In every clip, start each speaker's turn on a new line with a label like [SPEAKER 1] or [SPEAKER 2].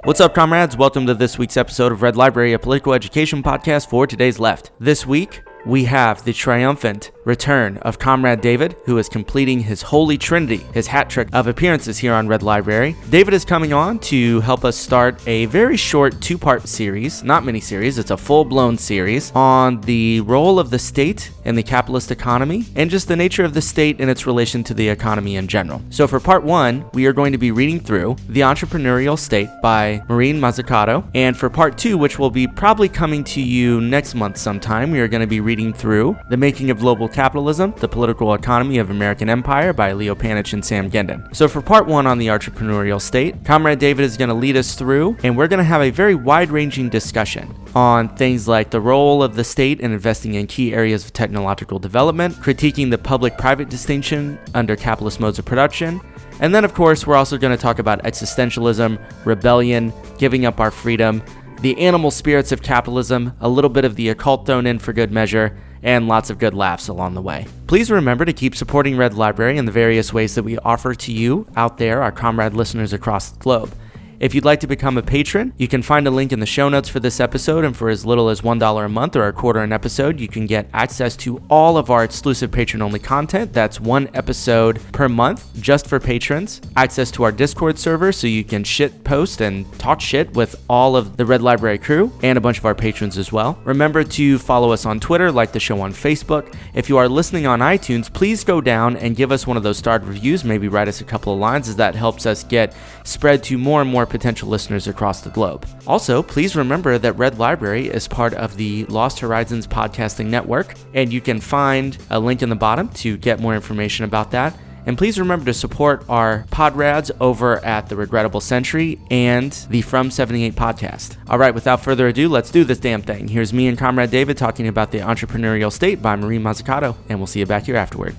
[SPEAKER 1] What's up, comrades? Welcome to this week's episode of Red Library, a political education podcast for today's left. This week, we have the triumphant return of Comrade David, who is completing his holy trinity, his hat trick of appearances here on Red Library. David is coming on to help us start a very short two-part series, not mini-series, it's a full-blown series, on the role of the state in the capitalist economy and just the nature of the state and its relation to the economy in general. So for part one, we are going to be reading through The Entrepreneurial State by Maureen Mazzucato, and for part two, which will be probably coming to you next month sometime, we are going to be reading through The Making of Global Capitalism, The Political Economy of American Empire by Leo Panitch and Sam Gendon. So for part one on the entrepreneurial state, Comrade David is going to lead us through, and we're going to have a very wide-ranging discussion on things like the role of the state in investing in key areas of technological development, critiquing the public-private distinction under capitalist modes of production, and then of course we're also going to talk about existentialism, rebellion, giving up our freedom, the animal spirits of capitalism, a little bit of the occult thrown in for good measure, and lots of good laughs along the way. Please remember to keep supporting Red Library in the various ways that we offer to you out there, our comrade listeners across the globe. If you'd like to become a patron, you can find a link in the show notes for this episode, and for as little as $1 a month or a quarter an episode, you can get access to all of our exclusive patron-only content. That's one episode per month just for patrons. Access to our Discord server so you can shit post and talk shit with all of the Red Library crew and a bunch of our patrons as well. Remember to follow us on Twitter, like the show on Facebook. If you are listening on iTunes, please go down and give us one of those starred reviews, maybe write us a couple of lines, as that helps us get spread to more and more potential listeners across the globe. Also, please remember that Red Library is part of the Lost Horizons podcasting network, and you can find a link in the bottom to get more information about that. And please remember to support our podrads over at The Regrettable Century and the From 78 podcast. All right, without further ado, let's do this damn thing. Here's me and Comrade David talking about The Entrepreneurial State by Maureen Mazzucato, and we'll see you back here afterward.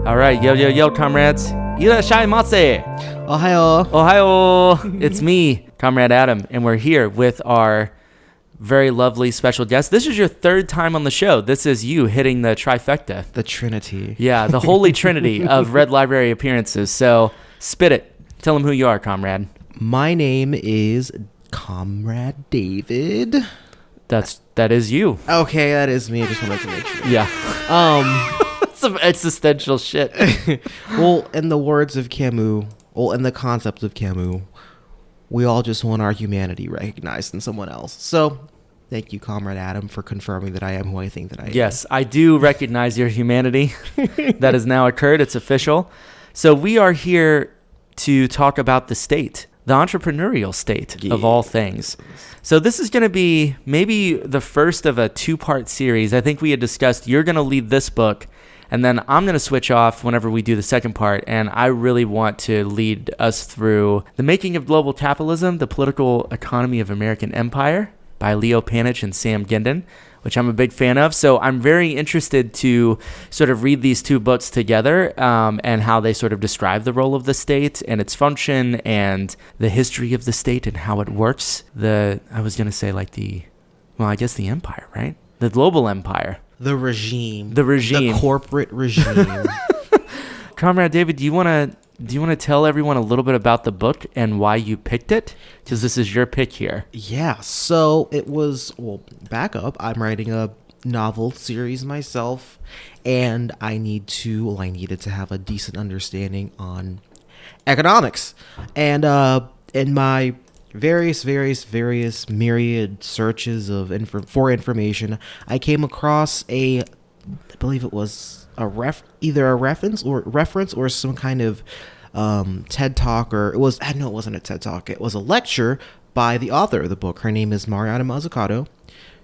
[SPEAKER 1] All right, yo, comrades. Irashaimase. Ohio. It's me, Comrade Adam, and we're here with our very lovely special guest. This is your third time on the show. This is you hitting the trifecta.
[SPEAKER 2] The Trinity.
[SPEAKER 1] Yeah, the holy trinity of Red Library appearances. So spit it. Tell them who you are, comrade.
[SPEAKER 2] My name is Comrade David.
[SPEAKER 1] That is you.
[SPEAKER 2] Okay, that is me. I just wanted to make sure.
[SPEAKER 1] Yeah. Some existential shit.
[SPEAKER 2] Well, in the words of Camus, in the concept of Camus, we all just want our humanity recognized in someone else. So, thank you, Comrade Adam, for confirming that I am who I think that I am.
[SPEAKER 1] Yes, I do recognize your humanity. That has now occurred. It's official. So we are here to talk about the state, the entrepreneurial state of all things. So this is going to be maybe the first of a two-part series. I think we had discussed you're going to lead this book, and then I'm going to switch off whenever we do the second part, and I really want to lead us through The Making of Global Capitalism, The Political Economy of American Empire by Leo Panitch and Sam Gendon, which I'm a big fan of. So I'm very interested to sort of read these two books together and how they sort of describe the role of the state and its function and the history of the state and how it works. I guess the empire, right? The global empire.
[SPEAKER 2] The regime.
[SPEAKER 1] The
[SPEAKER 2] corporate regime.
[SPEAKER 1] Comrade David, do you want to tell everyone a little bit about the book and why you picked it? Because this is your pick here.
[SPEAKER 2] Yeah, so it was, back up. I'm writing a novel series myself, and I needed to have a decent understanding on economics. And in my various myriad searches for information, I came across I believe it was either a reference or some kind of TED Talk, or it wasn't a TED Talk. It was a lecture by the author of the book. Her name is Maureen Mazzucato.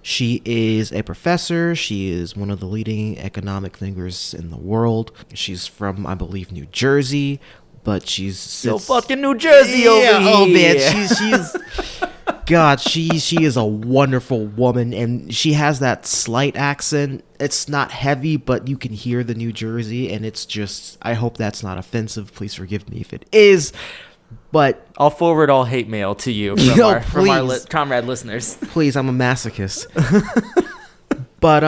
[SPEAKER 2] She is a professor. She is one of the leading economic thinkers in the world. She's from, I believe, New Jersey, but she's
[SPEAKER 1] fucking New Jersey over here.
[SPEAKER 2] Oh man, she's God, she is a wonderful woman, and she has that slight accent. It's not heavy, but you can hear the New Jersey, and it's just, I hope that's not offensive. Please forgive me if it is. But
[SPEAKER 1] I'll forward all hate mail to you from our comrade listeners.
[SPEAKER 2] Please, I'm a masochist. But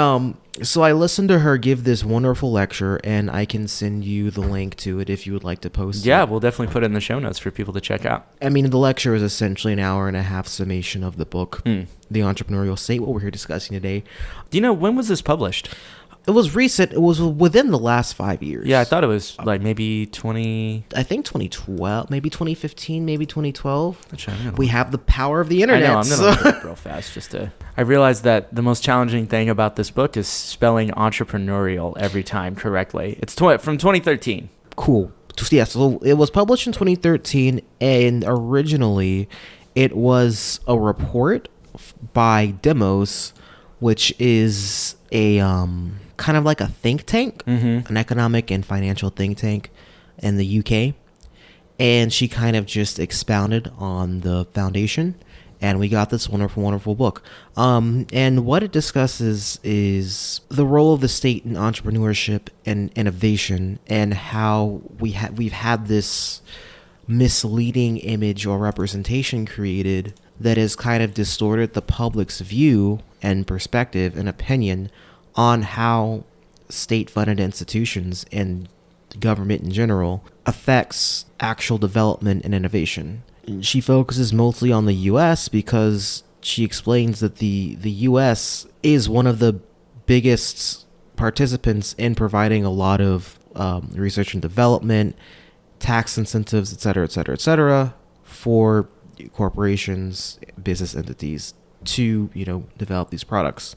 [SPEAKER 2] so I listened to her give this wonderful lecture, and I can send you the link to it if you would like to post it.
[SPEAKER 1] Yeah, we'll definitely put it in the show notes for people to check out.
[SPEAKER 2] I mean, the lecture is essentially an hour and a half summation of the book, The Entrepreneurial State, what we're here discussing today.
[SPEAKER 1] Do you know, when was this published?
[SPEAKER 2] It was recent. It was within the last 5 years.
[SPEAKER 1] Yeah, I thought it was like maybe 20...
[SPEAKER 2] I think 2012, maybe 2015, maybe 2012.
[SPEAKER 1] Actually,
[SPEAKER 2] we have the power of the internet.
[SPEAKER 1] I know, I'm going to look it up real fast just to... I realized that the most challenging thing about this book is spelling entrepreneurial every time correctly. It's from 2013.
[SPEAKER 2] Cool. Yeah, so it was published in 2013, and originally it was a report by Demos, which is a kind of like a think tank, an economic and financial think tank in the UK. And she kind of just expounded on the foundation, and we got this wonderful, wonderful book. And what it discusses is the role of the state in entrepreneurship and innovation, and how we've had this misleading image or representation created that has kind of distorted the public's view and perspective and opinion on how state-funded institutions and government in general affects actual development and innovation. She focuses mostly on the U.S. because she explains that the U.S. is one of the biggest participants in providing a lot of research and development, tax incentives, et cetera, for corporations, business entities to, develop these products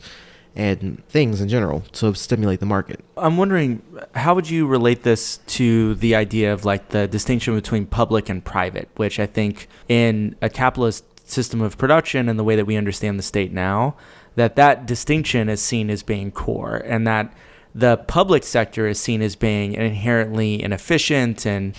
[SPEAKER 2] and things in general to stimulate the market.
[SPEAKER 1] I'm wondering, how would you relate this to the idea of like the distinction between public and private, which I think in a capitalist system of production and the way that we understand the state now, that distinction is seen as being core, and that the public sector is seen as being inherently inefficient and,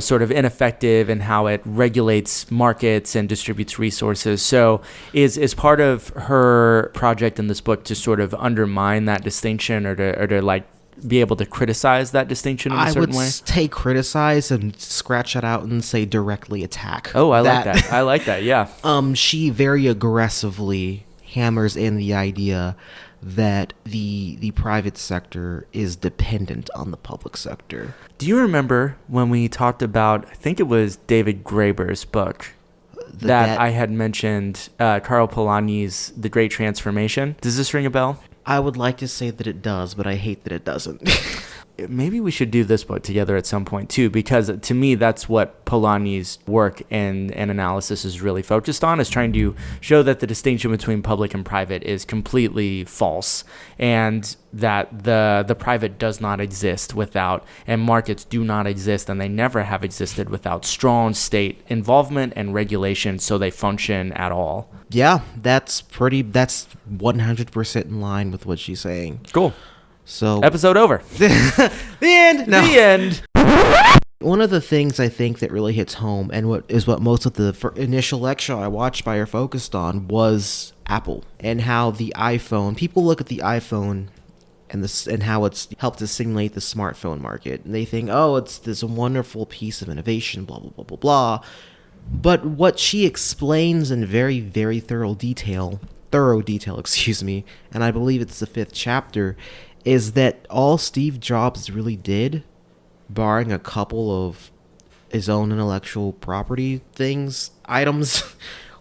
[SPEAKER 1] sort of ineffective in how it regulates markets and distributes resources. So is part of her project in this book to sort of undermine that distinction or to like be able to criticize that distinction in a certain way?
[SPEAKER 2] I would say criticize and scratch that out and say directly attack.
[SPEAKER 1] Oh, like that. I like that, yeah.
[SPEAKER 2] She very aggressively hammers in the idea that the private sector is dependent on the public sector.
[SPEAKER 1] Do you remember when we talked about, I think it was David Graeber's book, that I had mentioned, Carl Polanyi's The Great Transformation? Does this ring a bell?
[SPEAKER 2] I would like to say that it does, but I hate that it doesn't.
[SPEAKER 1] Maybe we should do this book together at some point too, because to me that's what Polanyi's work and analysis is really focused on, is trying to show that the distinction between public and private is completely false, and that the private does not exist without, and markets do not exist, and they never have existed without strong state involvement and regulation, so they function at all.
[SPEAKER 2] Yeah, that's 100% in line with what she's saying.
[SPEAKER 1] Cool.
[SPEAKER 2] So
[SPEAKER 1] episode over.
[SPEAKER 2] The end.
[SPEAKER 1] No. The end.
[SPEAKER 2] One of the things I think that really hits home, and what most of the initial lecture I watched by her focused on, was Apple and how the iPhone. People look at the iPhone and how it's helped to stimulate the smartphone market, and they think, oh, it's this wonderful piece of innovation, blah blah blah blah blah. But what she explains in very, very thorough detail, and I believe it's the 5th chapter, is that all Steve Jobs really did, barring a couple of his own intellectual property items,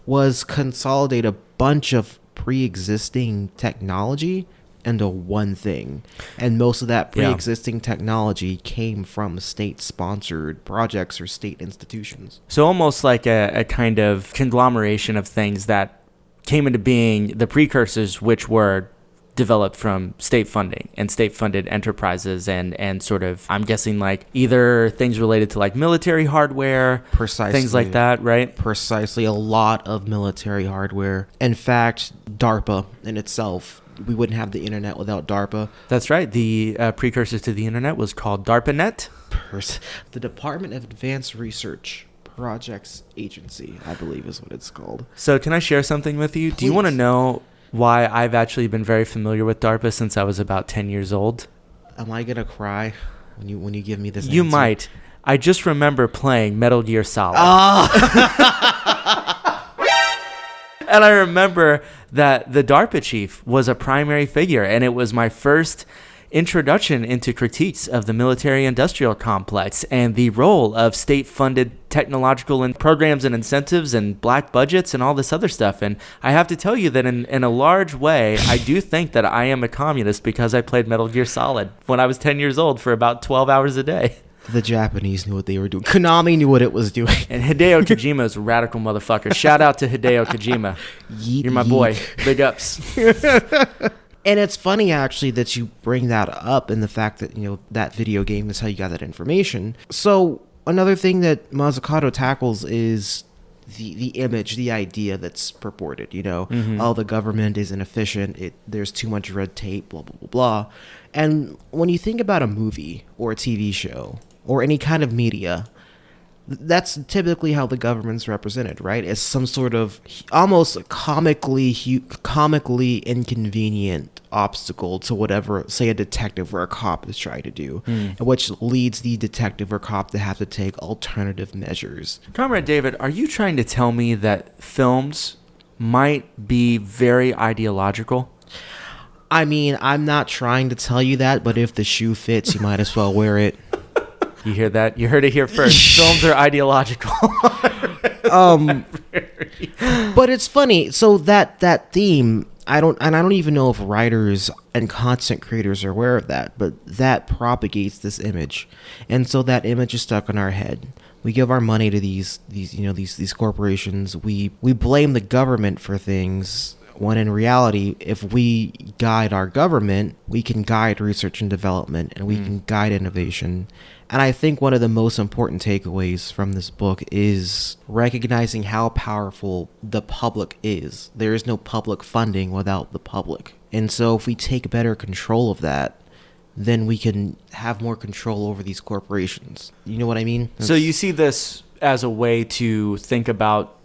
[SPEAKER 2] was consolidate a bunch of pre-existing technology into one thing. And most of that pre-existing technology came from state-sponsored projects or state institutions.
[SPEAKER 1] So almost like a kind of conglomeration of things that came into being, the precursors, which were developed from state funding and state-funded enterprises and sort of, I'm guessing, like either things related to like military hardware,
[SPEAKER 2] precisely,
[SPEAKER 1] things like that, right?
[SPEAKER 2] Precisely, a lot of military hardware. In fact, DARPA in itself, we wouldn't have the internet without DARPA.
[SPEAKER 1] That's right. The precursor to the internet was called DARPANet.
[SPEAKER 2] The Department of Advanced Research Projects Agency, I believe is what it's called.
[SPEAKER 1] So can I share something with you?
[SPEAKER 2] Please.
[SPEAKER 1] Do you want to know why I've actually been very familiar with DARPA since I was about 10 years old?
[SPEAKER 2] Am I going to cry when you give me this
[SPEAKER 1] You
[SPEAKER 2] answer?
[SPEAKER 1] might. I just remember playing Metal Gear Solid. And I remember that the DARPA chief was a primary figure, and it was my first introduction into critiques of the military-industrial complex and the role of state-funded technological programs and incentives and black budgets and all this other stuff. And I have to tell you that in a large way, I do think that I am a communist because I played Metal Gear Solid when I was 10 years old for about 12 hours a day.
[SPEAKER 2] The Japanese knew what they were doing. Konami knew what it was doing.
[SPEAKER 1] And Hideo Kojima is a radical motherfucker. Shout out to Hideo Kojima.
[SPEAKER 2] Yeet,
[SPEAKER 1] You're my boy. Big ups.
[SPEAKER 2] And it's funny, actually, that you bring that up and the fact that, that video game is how you got that information. So another thing that Mazzucato tackles is the image, the idea that's purported, oh, the government is inefficient, there's too much red tape, blah, blah, blah, blah. And when you think about a movie or a TV show or any kind of media, that's typically how the government's represented, right? As some sort of almost comically inconvenient obstacle to whatever, say, a detective or a cop is trying to do, which leads the detective or cop to have to take alternative measures.
[SPEAKER 1] Comrade David, are you trying to tell me that films might be very ideological?
[SPEAKER 2] I mean, I'm not trying to tell you that, but if the shoe fits, you might as well wear it.
[SPEAKER 1] You hear that? You heard it here first. Films are ideological.
[SPEAKER 2] But it's funny. So that theme, I don't even know if writers and content creators are aware of that, but that propagates this image, and so that image is stuck in our head. We give our money to these corporations. We blame the government for things, when in reality, if we guide our government, we can guide research and development, and we can guide innovation. And I think one of the most important takeaways from this book is recognizing how powerful the public is. There is no public funding without the public. And so if we take better control of that, then we can have more control over these corporations. You know what I mean?
[SPEAKER 1] So you see this as a way to think about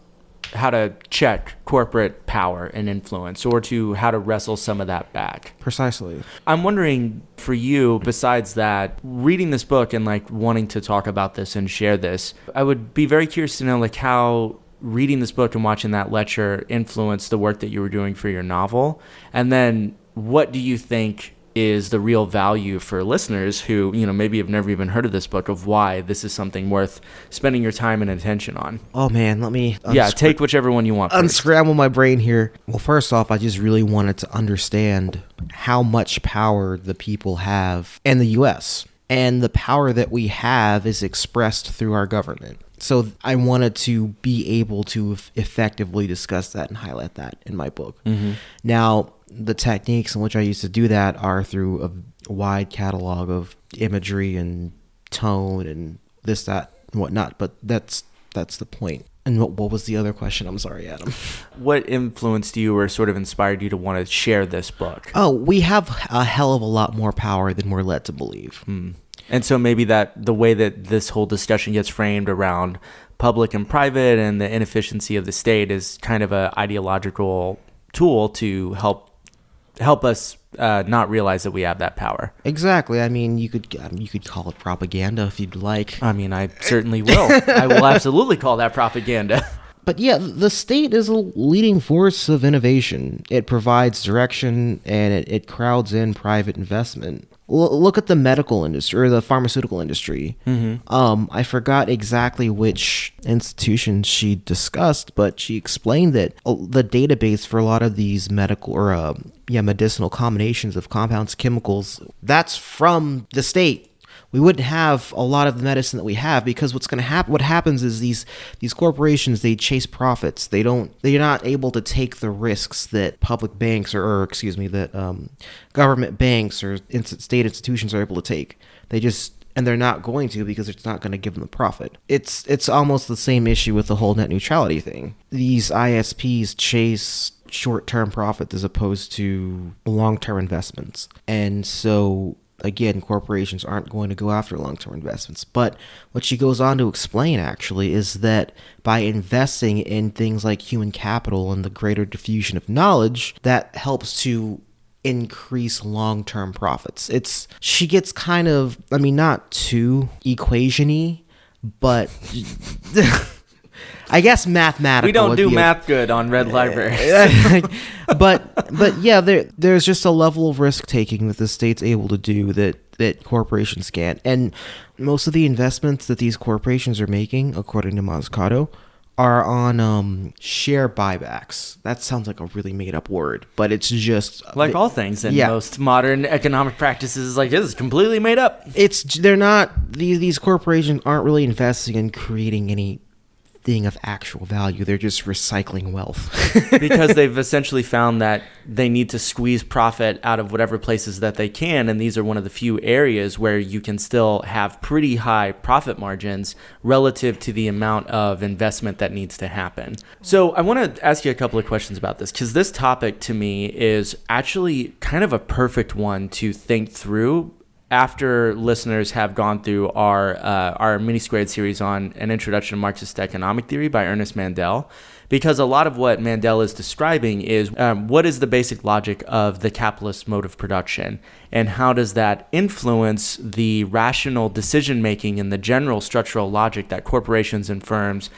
[SPEAKER 1] how to check corporate power and influence, or to how to wrestle some of that back.
[SPEAKER 2] Precisely.
[SPEAKER 1] I'm wondering, for you, besides that, reading this book and wanting to talk about this and share this, I would be very curious to know how reading this book and watching that lecture influenced the work that you were doing for your novel. And then what do you think is the real value for listeners who, maybe have never even heard of this book, of why this is something worth spending your time and attention on?
[SPEAKER 2] Oh man, let me
[SPEAKER 1] take whichever one you want first.
[SPEAKER 2] Unscramble my brain here. Well, first off, I just really wanted to understand how much power the people have in the US, and the power that we have is expressed through our government. So I wanted to be able to effectively discuss that and highlight that in my book. Now, the techniques in which I used to do that are through a wide catalog of imagery and tone and this, that, and whatnot. But that's the point. And what was the other question? I'm sorry, Adam.
[SPEAKER 1] What influenced you or sort of inspired you to want to share this book?
[SPEAKER 2] Oh, we have a hell of a lot more power than we're led to believe.
[SPEAKER 1] And so maybe that the way that this whole discussion gets framed around public and private and the inefficiency of the state is kind of an ideological tool to help us not realize that we have that power.
[SPEAKER 2] Exactly. I mean, you could call it propaganda if you'd like.
[SPEAKER 1] I mean, I certainly will. I will absolutely call that propaganda.
[SPEAKER 2] But yeah, the state is a leading force of innovation. It provides direction, and it crowds in private investment. Look at the medical industry or the pharmaceutical industry. I forgot exactly which institution she discussed, but she explained that the database for a lot of these medical or medicinal combinations of compounds, chemicals, that's from the state. We wouldn't have a lot of the medicine that we have because what's going to happen? What happens is these corporations, they chase profits. They're not able to take the risks that public banks that government banks or state institutions are able to take. And they're not going to because it's not going to give them the profit. It's almost the same issue with the whole net neutrality thing. These ISPs chase short-term profits as opposed to long-term investments. And so again, corporations aren't going to go after long-term investments. But what she goes on to explain, actually, is that by investing in things like human capital and the greater diffusion of knowledge, that helps to increase long-term profits. She gets kind of, I mean, not too equation-y, but I guess mathematical.
[SPEAKER 1] We don't do math good on Red Library.
[SPEAKER 2] but yeah, there's just a level of risk taking that the state's able to do that corporations can't. And most of the investments that these corporations are making, according to Mazzucato, are on share buybacks. That sounds like a really made up word, but it's just
[SPEAKER 1] like all things in most modern economic practices. Like, this is completely made up.
[SPEAKER 2] They're not, these corporations aren't really investing in creating anything of actual value. They're just recycling wealth.
[SPEAKER 1] Because they've essentially found that they need to squeeze profit out of whatever places that they can, and these are one of the few areas where you can still have pretty high profit margins relative to the amount of investment that needs to happen. So I want to ask you a couple of questions about this, because this topic to me is actually kind of a perfect one to think through after listeners have gone through our mini-squared series on An Introduction to Marxist Economic Theory by Ernest Mandel, because a lot of what Mandel is describing is what is the basic logic of the capitalist mode of production, and how does that influence the rational decision-making and the general structural logic that corporations and firms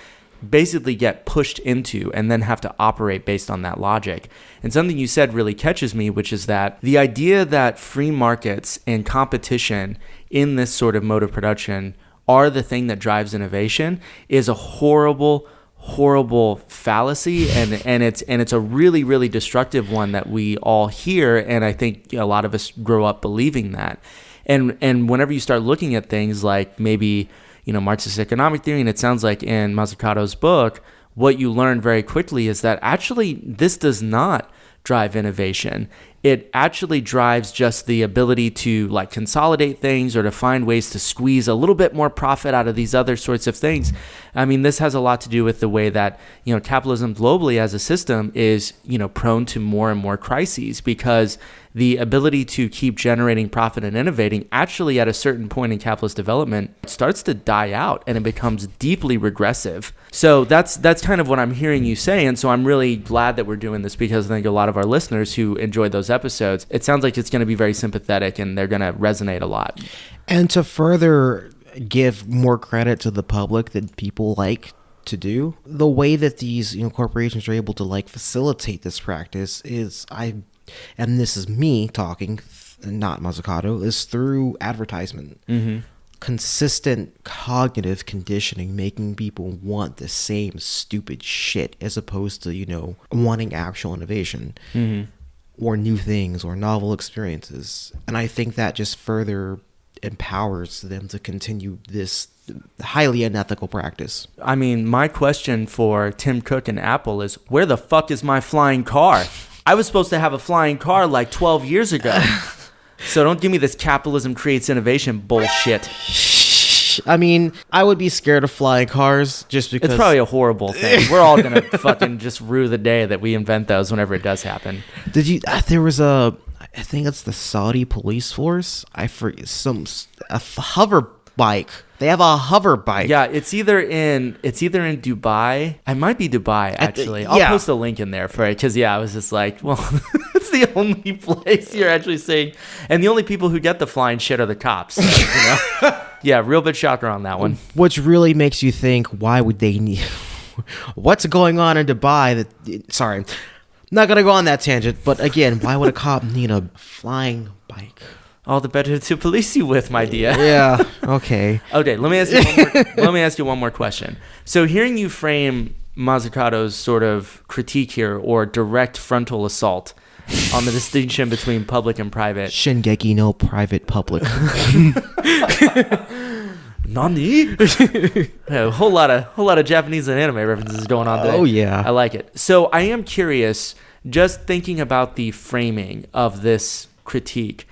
[SPEAKER 1] basically get pushed into and then have to operate based on that logic. And something you said really catches me, which is that the idea that free markets and competition in this sort of mode of production are the thing that drives innovation is a horrible fallacy, and it's a really, really destructive one that we all hear, and I think a lot of us grow up believing that. And whenever you start looking at things like maybe Marxist economic theory, and it sounds like in Mazzucato's book, what you learn very quickly is that actually this does not drive innovation. It actually drives just the ability to consolidate things or to find ways to squeeze a little bit more profit out of these other sorts of things. I mean, this has a lot to do with the way that, capitalism globally as a system is, prone to more and more crises, because the ability to keep generating profit and innovating actually at a certain point in capitalist development starts to die out, and it becomes deeply regressive. So that's kind of what I'm hearing you say. And so I'm really glad that we're doing this, because I think a lot of our listeners who enjoyed those episodes, it sounds like it's going to be very sympathetic and they're going to resonate a lot.
[SPEAKER 2] And to further give more credit to the public that people like to do, the way that these corporations are able to facilitate this practice is, and this is me talking, not Mazzucato, is through advertisement. Mm-hmm. Consistent cognitive conditioning, making people want the same stupid shit as opposed to, wanting actual innovation. Mm-hmm. Or new things or novel experiences. And I think that just further empowers them to continue this highly unethical practice.
[SPEAKER 1] I mean, my question for Tim Cook and Apple is, where the fuck is my flying car? I was supposed to have a flying car 12 years ago. So don't give me this capitalism creates innovation bullshit.
[SPEAKER 2] I mean, I would be scared of flying cars just because...
[SPEAKER 1] It's probably a horrible thing. We're all going to fucking just rue the day that we invent those whenever it does happen.
[SPEAKER 2] Did you... There was I think it's the Saudi police force. I forget, a hover bike. They have a hover bike.
[SPEAKER 1] Yeah, it's either in Dubai. It might be Dubai, actually. I'll post a link in there for it, because I was just like, well, it's the only place you're actually seeing, and the only people who get the flying shit are the cops. Yeah, real big shocker on that one.
[SPEAKER 2] Which really makes you think, why would they need... What's going on in Dubai Sorry, I'm not going to go on that tangent, but again, why would a cop need a flying bike?
[SPEAKER 1] All the better to police you with, my dear.
[SPEAKER 2] Yeah, okay.
[SPEAKER 1] Okay, let me ask you one more question. So hearing you frame Mazzucato's sort of critique here, or direct frontal assault on the distinction between public and private.
[SPEAKER 2] Shingeki no private public.
[SPEAKER 1] Nani? A whole lot of Japanese and anime references going on today.
[SPEAKER 2] Oh yeah,
[SPEAKER 1] I like it. So I am curious, just thinking about the framing of this critique,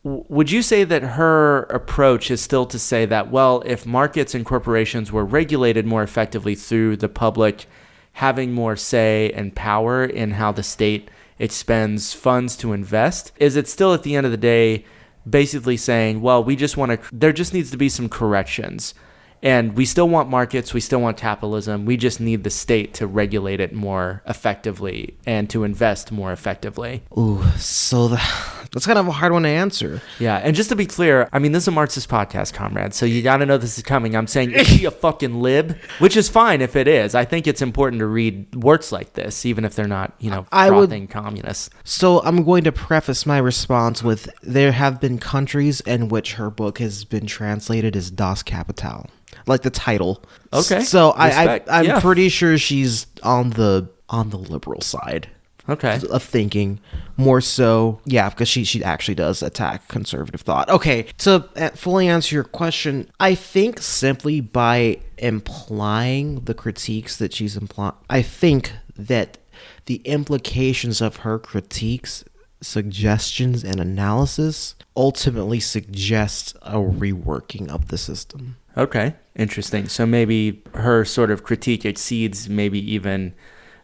[SPEAKER 1] would you say that her approach is still to say that, well, if markets and corporations were regulated more effectively through the public having more say and power in how the state expends funds to invest, is it still at the end of the day basically saying, well, we just want to, there just needs to be some corrections. And we still want markets, we still want capitalism. We just need the state to regulate it more effectively and to invest more effectively.
[SPEAKER 2] Ooh, so that's kind of a hard one to answer.
[SPEAKER 1] Yeah, and just to be clear, I mean, this is a Marxist podcast, comrade, so you got to know this is coming. I'm saying, is he a fucking lib? Which is fine if it is. I think it's important to read works like this, even if they're not, frothing communists.
[SPEAKER 2] So I'm going to preface my response with, there have been countries in which her book has been translated as Das Kapital. Like the title.
[SPEAKER 1] Okay.
[SPEAKER 2] So I'm pretty sure she's on the liberal side.
[SPEAKER 1] Okay.
[SPEAKER 2] Of thinking more so, because she actually does attack conservative thought. Okay, to fully answer your question, I think simply by implying the critiques that she's implying, I think that the implications of her critiques, suggestions, and analysis ultimately suggest a reworking of the system.
[SPEAKER 1] Okay, interesting. So maybe her sort of critique exceeds maybe even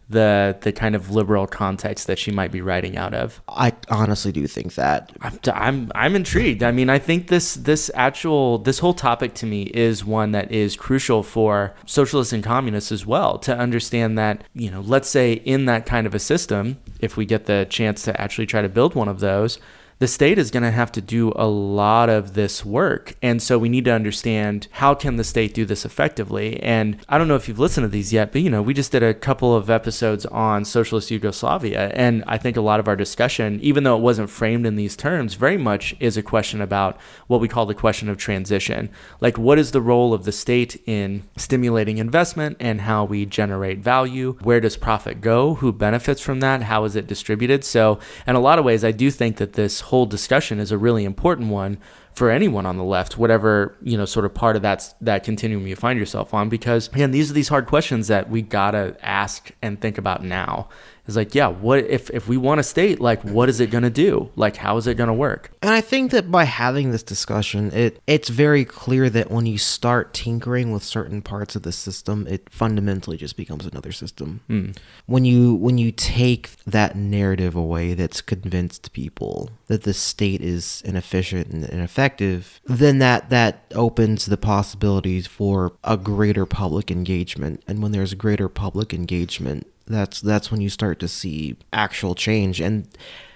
[SPEAKER 1] the kind of liberal context that she might be writing out of.
[SPEAKER 2] I honestly do think that.
[SPEAKER 1] I'm intrigued. I mean, I think this whole topic to me is one that is crucial for socialists and communists as well, to understand that, let's say in that kind of a system, if we get the chance to actually try to build one of those, the state is going to have to do a lot of this work. And so we need to understand, how can the state do this effectively? And I don't know if you've listened to these yet, but, we just did a couple of episodes on socialist Yugoslavia. And I think a lot of our discussion, even though it wasn't framed in these terms, very much is a question about what we call the question of transition. Like, what is the role of the state in stimulating investment and how we generate value? Where does profit go? Who benefits from that? How is it distributed? So in a lot of ways, I do think that this whole discussion is a really important one for anyone on the left, whatever, sort of part of that continuum you find yourself on, because again, these are these hard questions that we gotta ask and think about now. It's like, what if we want a state, like, what is it going to do? Like, how is it going to work?
[SPEAKER 2] And I think that by having this discussion, it's very clear that when you start tinkering with certain parts of the system, it fundamentally just becomes another system. When you take that narrative away that's convinced people that the state is inefficient and ineffective, then that opens the possibilities for a greater public engagement. And when there's greater public engagement, that's when you start to see actual change. And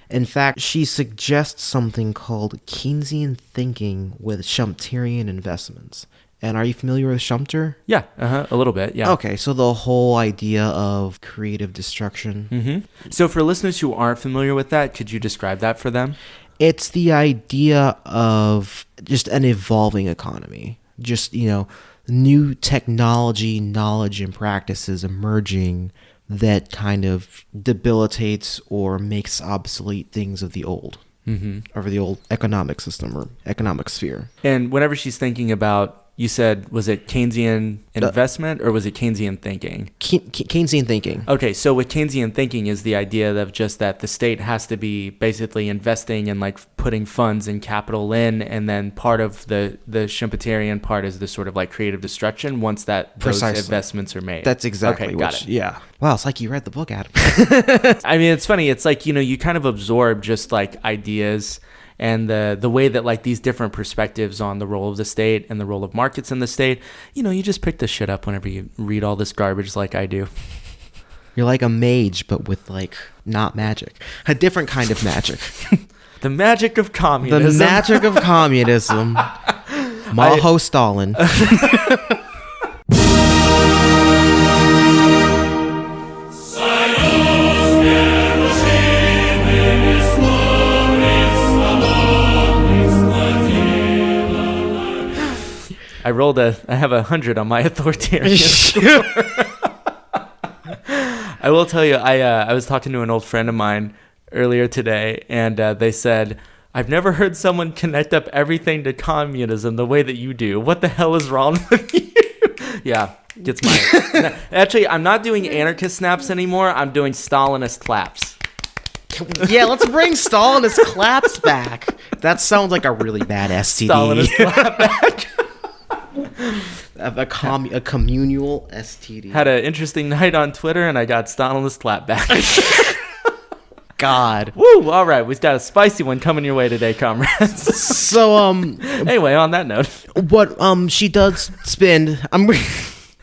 [SPEAKER 2] in fact, she suggests something called Keynesian thinking with Schumpeterian investments. And are you familiar with Schumpeter?
[SPEAKER 1] Yeah, a little bit, yeah.
[SPEAKER 2] Okay, so the whole idea of creative destruction.
[SPEAKER 1] Mm-hmm. So for listeners who aren't familiar with that, could you describe that for them?
[SPEAKER 2] It's the idea of just an evolving economy. Just, new technology, knowledge, and practices emerging that kind of debilitates or makes obsolete things of the old, over the old economic system or economic sphere.
[SPEAKER 1] And whenever she's thinking about, you said, was it Keynesian investment or was it Keynesian thinking?
[SPEAKER 2] Keynesian thinking.
[SPEAKER 1] Okay, so with Keynesian thinking is the idea of just that the state has to be basically investing and like putting funds and capital in, and then part of the Schumpeterian part is the sort of like creative destruction once that those investments are made.
[SPEAKER 2] That's exactly
[SPEAKER 1] okay, got it.
[SPEAKER 2] Yeah. Wow, it's like you read the book, Adam.
[SPEAKER 1] I mean, it's funny. It's like, you kind of absorb just like ideas and the way that like these different perspectives on the role of the state and the role of markets in the state, you just pick this shit up whenever you read all this garbage like I do.
[SPEAKER 2] You're like a mage, but with like not magic. A different kind of magic.
[SPEAKER 1] The magic of communism.
[SPEAKER 2] The magic of communism. Maho Stalin.
[SPEAKER 1] I have 100 on my authoritarian score. I will tell you, I was talking to an old friend of mine earlier today, and they said, I've never heard someone connect up everything to communism the way that you do. What the hell is wrong with you? Yeah, gets my... Actually, I'm not doing anarchist snaps anymore. I'm doing Stalinist claps.
[SPEAKER 2] Yeah, let's bring Stalinist claps back. That sounds like a really bad STD.
[SPEAKER 1] Stalinist clap back.
[SPEAKER 2] A communal STD.
[SPEAKER 1] Had an interesting night on Twitter, and I got Stalinist clap back.
[SPEAKER 2] God.
[SPEAKER 1] Woo! All right, we've got a spicy one coming your way today, comrades.
[SPEAKER 2] So,
[SPEAKER 1] Anyway, on that note,
[SPEAKER 2] what she does spend.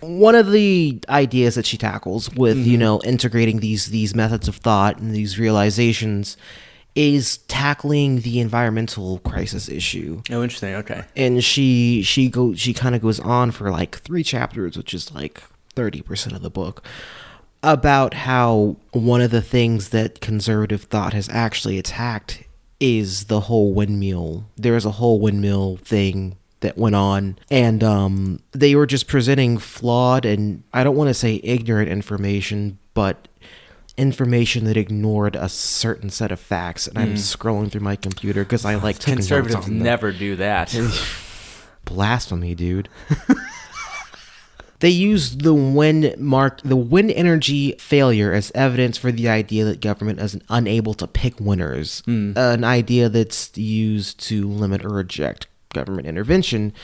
[SPEAKER 2] One of the ideas that she tackles with integrating these methods of thought and these realizations is tackling the environmental crisis issue.
[SPEAKER 1] oh, interesting. Okay.
[SPEAKER 2] And she kind of goes on for like 3 chapters, which is like 30% of the book, about how one of the things that conservative thought has actually attacked is the whole windmill. There's a whole windmill thing that went on, and they were just presenting flawed and, I don't want to say ignorant information, but information that ignored a certain set of facts. And I'm scrolling through my computer because I like taking notes
[SPEAKER 1] Conservatives
[SPEAKER 2] on them.
[SPEAKER 1] never do that.
[SPEAKER 2] Blasphemy, dude. They used the wind energy failure as evidence for the idea that government is unable to pick winners, an idea that's used to limit or reject government intervention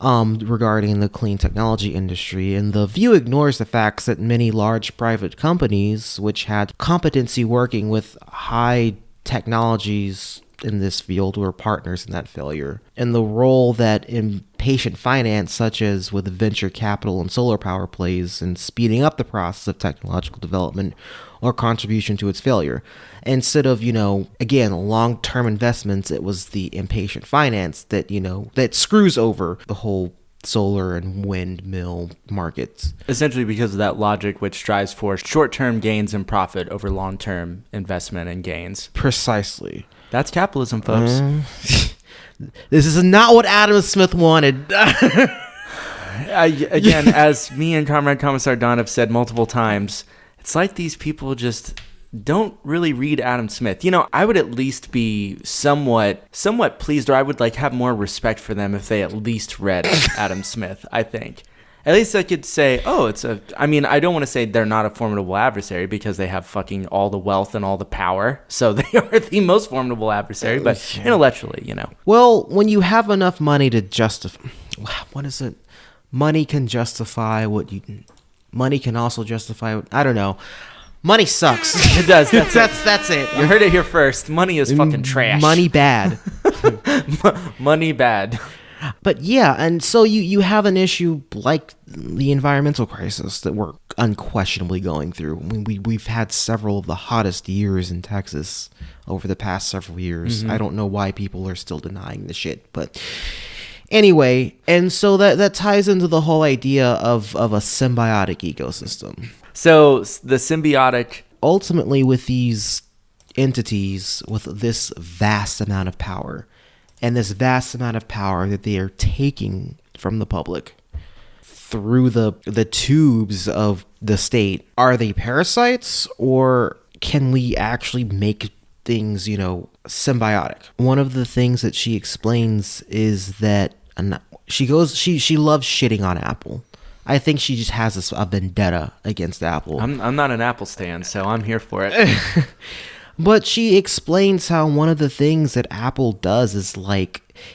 [SPEAKER 2] regarding the clean technology industry. And the view ignores the facts that many large private companies, which had competency working with high technologies in this field, were partners in that failure. And the role that impatient finance, such as with venture capital and solar power, plays in speeding up the process of technological development or contribution to its failure. Instead of, again, long-term investments, it was the impatient finance that, that screws over the whole solar and windmill markets.
[SPEAKER 1] Essentially because of that logic which strives for short-term gains and profit over long-term investment and gains.
[SPEAKER 2] Precisely.
[SPEAKER 1] That's capitalism, folks.
[SPEAKER 2] This is not what Adam Smith wanted.
[SPEAKER 1] Again, as me and Comrade Commissar Don have said multiple times, it's like these people just don't really read Adam Smith. I would at least be somewhat pleased, or I would have more respect for them if they at least read Adam Smith, I think. At least I could say, I don't want to say they're not a formidable adversary because they have fucking all the wealth and all the power. So they are the most formidable adversary, but intellectually,
[SPEAKER 2] Well, when you have enough money to justify, what is it? Money can justify what you, money can also justify, I don't know. Money sucks.
[SPEAKER 1] It does.
[SPEAKER 2] That's it.
[SPEAKER 1] You heard it here first. Money is fucking trash.
[SPEAKER 2] Money bad.
[SPEAKER 1] Money bad.
[SPEAKER 2] But yeah, and so you have an issue like the environmental crisis that we're unquestionably going through. We've had several of the hottest years in Texas over the past several years. I don't know why people are still denying the shit, but anyway, and so that ties into the whole idea of a symbiotic ecosystem.
[SPEAKER 1] So the symbiotic,
[SPEAKER 2] ultimately, with these entities with this vast amount of power, and this vast amount of power that they are taking from the public through the tubes of the state, are they parasites, or can we actually make things, symbiotic? One of the things that she explains is that she loves shitting on Apple. I think she just has a vendetta against Apple.
[SPEAKER 1] I'm not an Apple stan, so I'm here for it.
[SPEAKER 2] But she explains how one of the things that Apple does is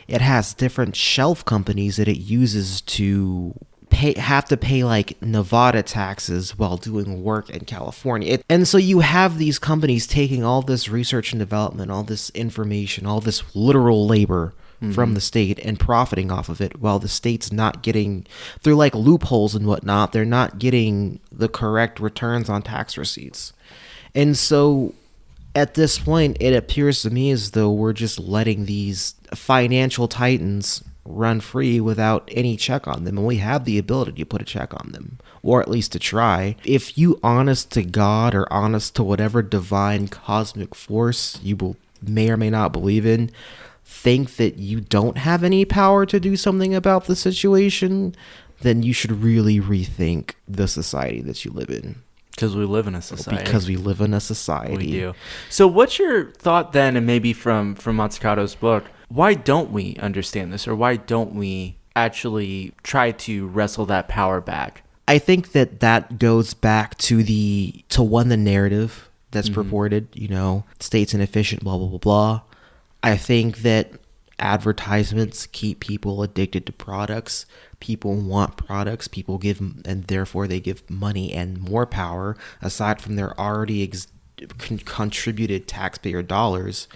[SPEAKER 2] it has different shelf companies that it uses to have to pay Nevada taxes while doing work in California. And so you have these companies taking all this research and development, all this information, all this literal labor from the state and profiting off of it, while the state's not getting, through loopholes and whatnot, they're not getting the correct returns on tax receipts. And so at this point, it appears to me as though we're just letting these financial titans run free without any check on them. And we have the ability to put a check on them, or at least to try. If you honest to God or honest to whatever divine cosmic force you may or may not believe in, think that you don't have any power to do something about the situation, then you should really rethink the society that you live in.
[SPEAKER 1] Because we live in a society.
[SPEAKER 2] Because we live in a society.
[SPEAKER 1] We do. So what's your thought then, and maybe from Matsukato's book, why don't we understand this, or why don't we actually try to wrestle that power back?
[SPEAKER 2] I think that goes back to the narrative that's purported, state's inefficient, blah, blah, blah, blah. I think that advertisements keep people addicted to products. People want products. People give, and therefore they give money and more power, aside from their already contributed taxpayer dollars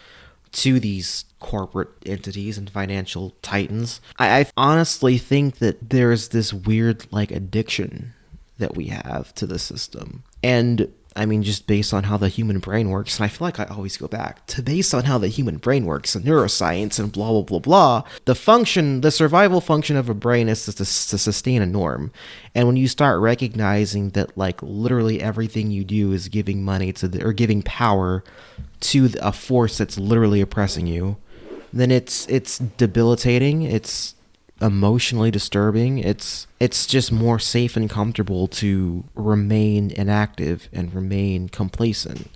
[SPEAKER 2] to these corporate entities and financial titans. I honestly think that there's this weird like addiction that we have to the system. And I mean, just based on how the human brain works, and I feel like I always go back to based on how the human brain works and neuroscience and blah, blah, blah, blah, the survival function of a brain is to sustain a norm. And when you start recognizing that like literally everything you do is giving money or giving power to a force that's literally oppressing you, then it's debilitating. It's emotionally disturbing. It's just more safe and comfortable to remain inactive and remain complacent.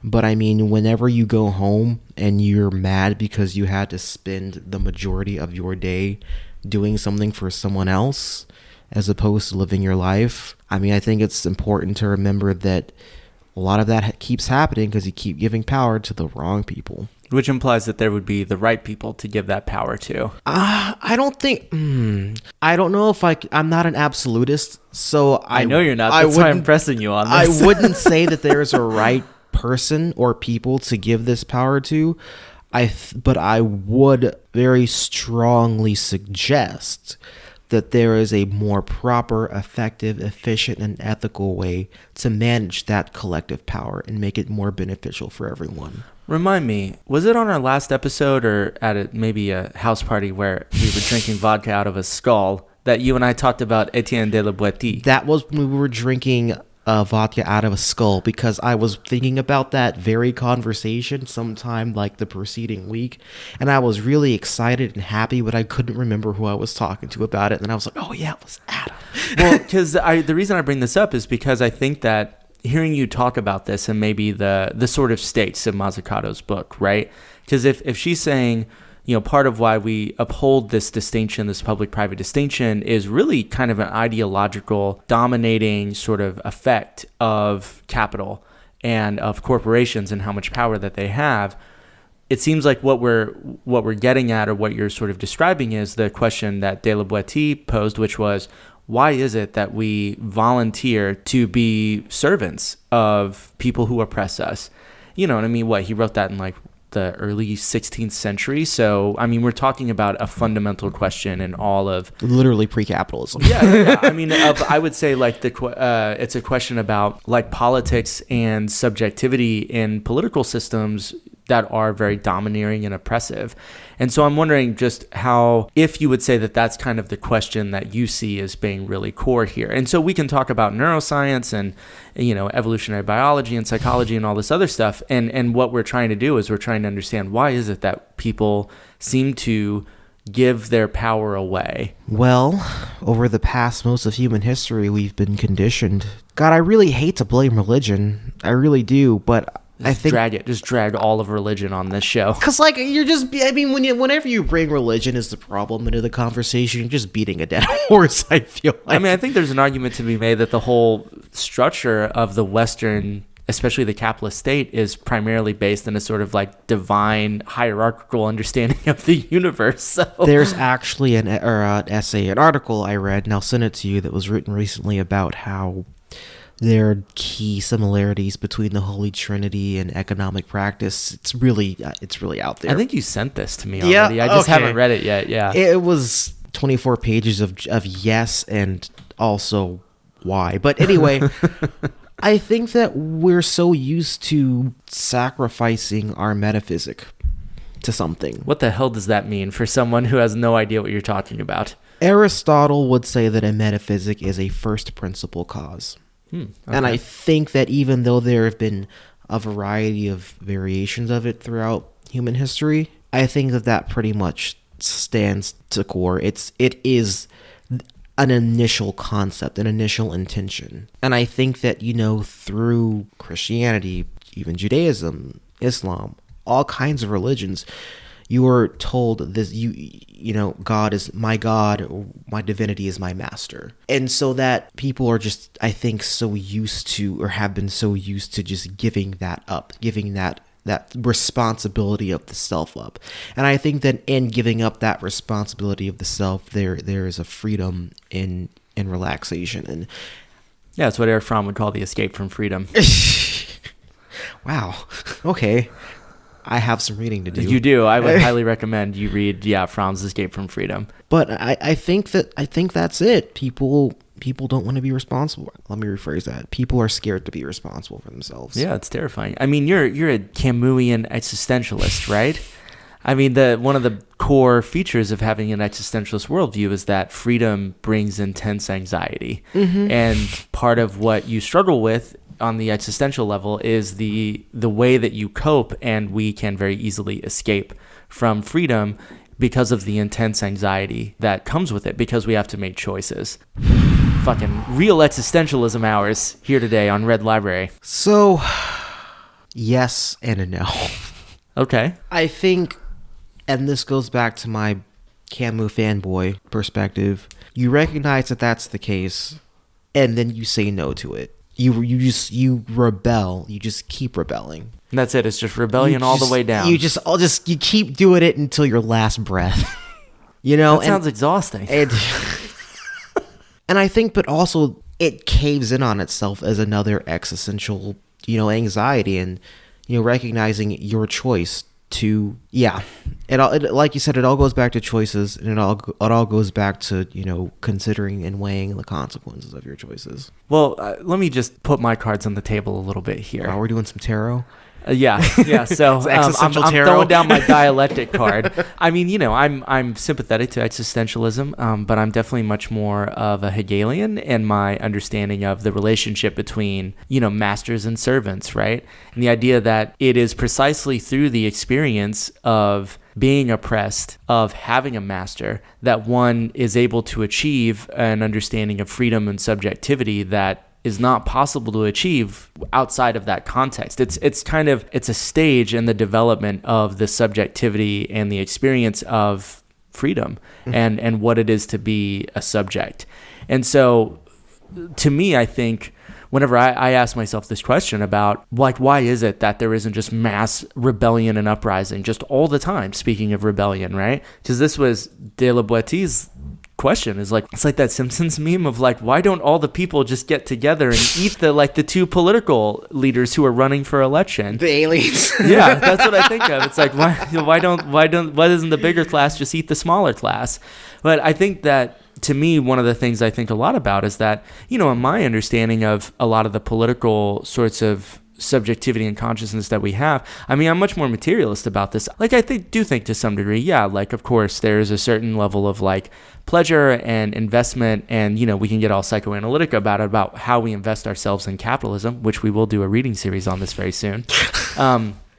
[SPEAKER 2] But I mean, whenever you go home and you're mad because you had to spend the majority of your day doing something for someone else as opposed to living your life, I mean, I think it's important to remember that a lot of that keeps happening because you keep giving power to the wrong people.
[SPEAKER 1] Which implies that there would be the right people to give that power to.
[SPEAKER 2] I don't think... I don't know if I'm not an absolutist, so
[SPEAKER 1] I know you're not. That's why I'm pressing you on this.
[SPEAKER 2] I wouldn't say that there's a right person or people to give this power to. But I would very strongly suggest that there is a more proper, effective, efficient, and ethical way to manage that collective power and make it more beneficial for everyone.
[SPEAKER 1] Remind me, was it on our last episode or at maybe a house party where we were drinking vodka out of a skull that you and I talked about Etienne de la Boétie?
[SPEAKER 2] That was when we were drinking vodka out of a skull, because I was thinking about that very conversation sometime like the preceding week, and I was really excited and happy, but I couldn't remember who I was talking to about it, and I was like, oh yeah, it was Adam.
[SPEAKER 1] Well, because the reason I bring this up is because I think that hearing you talk about this and maybe the sort of states of Mazzucato's book, right? Because if she's saying, you know, part of why we uphold this distinction, this public-private distinction, is really kind of an ideological dominating sort of effect of capital and of corporations and how much power that they have. It seems like what we're getting at, or what you're sort of describing, is the question that de la Boétie posed, which was, why is it that we volunteer to be servants of people who oppress us? You know what I mean? He wrote that in like the early 16th century. So, I mean, we're talking about a fundamental question in all of...
[SPEAKER 2] literally pre-capitalism.
[SPEAKER 1] Yeah. I mean, I would say like it's a question about like politics and subjectivity in political systems that are very domineering and oppressive. And so I'm wondering just how, if you would say that that's kind of the question that you see as being really core here. And so we can talk about neuroscience and, you know, evolutionary biology and psychology and all this other stuff. And what we're trying to do is we're trying to understand, why is it that people seem to give their power away?
[SPEAKER 2] Well, over the past most of human history, we've been conditioned. God, I really hate to blame religion. I really do, but... Just drag all of religion on this show. Because, like, whenever you bring religion as the problem into the conversation, you're just beating a dead horse, I feel like.
[SPEAKER 1] I mean, I think there's an argument to be made that the whole structure of the Western, especially the capitalist state, is primarily based in a sort of, like, divine, hierarchical understanding of the universe. So.
[SPEAKER 2] There's actually an article I read, and I'll send it to you, that was written recently about how there are key similarities between the Holy Trinity and economic practice. It's really out there.
[SPEAKER 1] I think you sent this to me already. I just haven't read it yet. Yeah,
[SPEAKER 2] it was 24 pages of yes and also why. But anyway, I think that we're so used to sacrificing our metaphysic to something.
[SPEAKER 1] What the hell does that mean for someone who has no idea what you're talking about?
[SPEAKER 2] Aristotle would say that a metaphysic is a first principle cause.
[SPEAKER 1] Okay.
[SPEAKER 2] And I think that even though there have been a variety of variations of it throughout human history, I think that pretty much stands to core. It is an initial concept, an initial intention. And I think that, you know, through Christianity, even Judaism, Islam, all kinds of religions, you are told this, you know, God is my God, my divinity is my master. And so that people are just, I think, so used to, or have been so used to, just giving that up, giving that responsibility of the self up. And I think that in giving up that responsibility of the self, there is a freedom in relaxation. And
[SPEAKER 1] yeah, that's what Eric Fromm would call the escape from freedom.
[SPEAKER 2] Wow. Okay. I have some reading to do.
[SPEAKER 1] You do. I would highly recommend you read, Fromm's Escape from Freedom.
[SPEAKER 2] But I think that's it. People don't want to be responsible. Let me rephrase that. People are scared to be responsible for themselves.
[SPEAKER 1] Yeah, it's terrifying. I mean, you're a Camusian existentialist, right? I mean, one of the core features of having an existentialist worldview is that freedom brings intense anxiety. Mm-hmm. And part of what you struggle with on the existential level is the way that you cope, and we can very easily escape from freedom because of the intense anxiety that comes with it, because we have to make choices. Fucking real existentialism hours here today on Red Library.
[SPEAKER 2] So, yes and a no.
[SPEAKER 1] Okay.
[SPEAKER 2] I think, and this goes back to my Camus fanboy perspective, you recognize that that's the case, and then you say no to it. You rebel. You just keep rebelling.
[SPEAKER 1] And that's it. It's just rebellion all the way down.
[SPEAKER 2] You keep doing it until your last breath.
[SPEAKER 1] That sounds exhausting.
[SPEAKER 2] And I think, but also it caves in on itself as another existential, anxiety, and recognizing your choice to, like you said, it all goes back to choices, and it all goes back to considering and weighing the consequences of your choices.
[SPEAKER 1] Well, let me just put my cards on the table a little bit here.
[SPEAKER 2] We're doing some tarot.
[SPEAKER 1] Yeah. So I'm throwing down my dialectic card. I mean, I'm sympathetic to existentialism, but I'm definitely much more of a Hegelian in my understanding of the relationship between, masters and servants, right? And the idea that it is precisely through the experience of being oppressed, of having a master, that one is able to achieve an understanding of freedom and subjectivity that is not possible to achieve outside of that context. It's a stage in the development of the subjectivity and the experience of freedom, and what it is to be a subject. And so to me, I think whenever I ask myself this question about why is it that there isn't just mass rebellion and uprising just all the time, speaking of rebellion, right? Because this was De La Boétie's question, is it's like that Simpsons meme of why don't all the people just get together and eat the two political leaders who are running for election,
[SPEAKER 2] the aliens?
[SPEAKER 1] Yeah, that's what I think of. It's why doesn't the bigger class just eat the smaller class? But I think that, to me, one of the things I think a lot about is that, in my understanding of a lot of the political sorts of subjectivity and consciousness that we have, I mean, I'm much more materialist about this. I do think to some degree, of course, there's a certain level of pleasure and investment, and, we can get all psychoanalytic about how we invest ourselves in capitalism, which we will do a reading series on this very soon.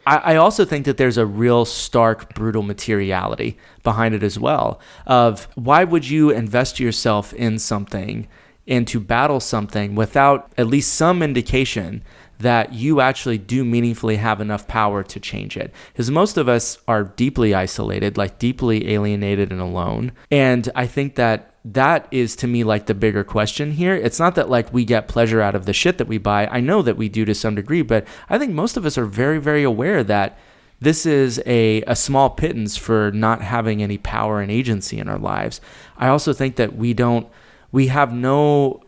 [SPEAKER 1] I also think that there's a real stark, brutal materiality behind it as well, of why would you invest yourself in something and to battle something without at least some indication that you actually do meaningfully have enough power to change it? Because most of us are deeply isolated, deeply alienated and alone. And I think that is, to me, the bigger question here. It's not that we get pleasure out of the shit that we buy. I know that we do to some degree, but I think most of us are very, very aware that this is a small pittance for not having any power and agency in our lives. I also think that we have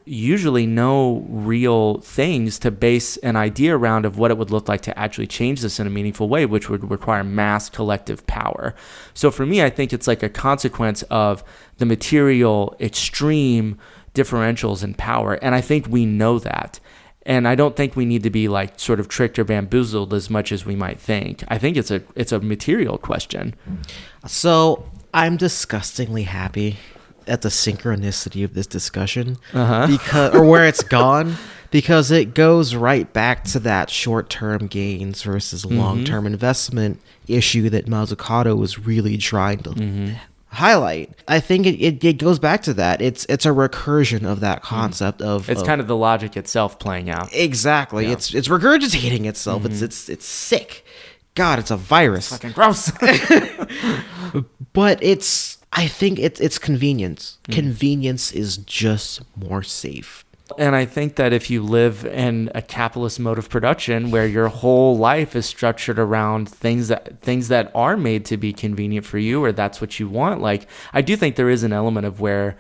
[SPEAKER 1] usually no real things to base an idea around of what it would look like to actually change this in a meaningful way, which would require mass collective power. So for me, I think it's a consequence of the material extreme differentials in power. And I think we know that. And I don't think we need to be sort of tricked or bamboozled as much as we might think. I think it's a material question.
[SPEAKER 2] So I'm disgustingly happy at the synchronicity of this discussion, or where it's gone, because it goes right back to that short-term gains versus long-term investment issue that Mazzucato was really trying to highlight. I think it goes back to that. It's a recursion of that concept of
[SPEAKER 1] kind of the logic itself playing out.
[SPEAKER 2] Exactly. Yeah. It's regurgitating itself. It's sick. God, it's a virus.
[SPEAKER 1] It's fucking gross.
[SPEAKER 2] But I think it's convenience. Convenience is just more safe.
[SPEAKER 1] And I think that if you live in a capitalist mode of production where your whole life is structured around things that are made to be convenient for you, or that's what you want, I do think there is an element of where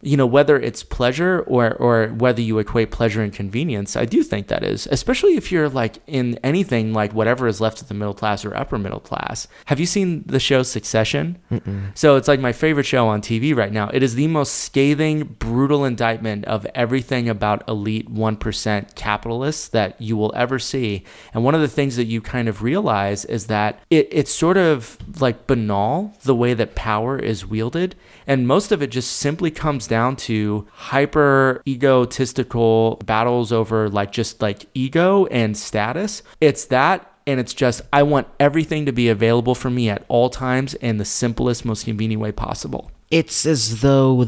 [SPEAKER 1] whether it's pleasure or whether you equate pleasure and convenience, I do think that is, especially if you're like in anything like whatever is left of the middle class or upper middle class. Have you seen the show Succession? Mm-mm. So it's like my favorite show on TV right now. It is the most scathing, brutal indictment of everything about elite 1% capitalists that you will ever see. And one of the things that you kind of realize is that it's sort of like banal, the way that power is wielded. And most of it just simply comes down to hyper egotistical battles over just ego and status. It's that. And it's just, I want everything to be available for me at all times in the simplest, most convenient way possible.
[SPEAKER 2] It's as though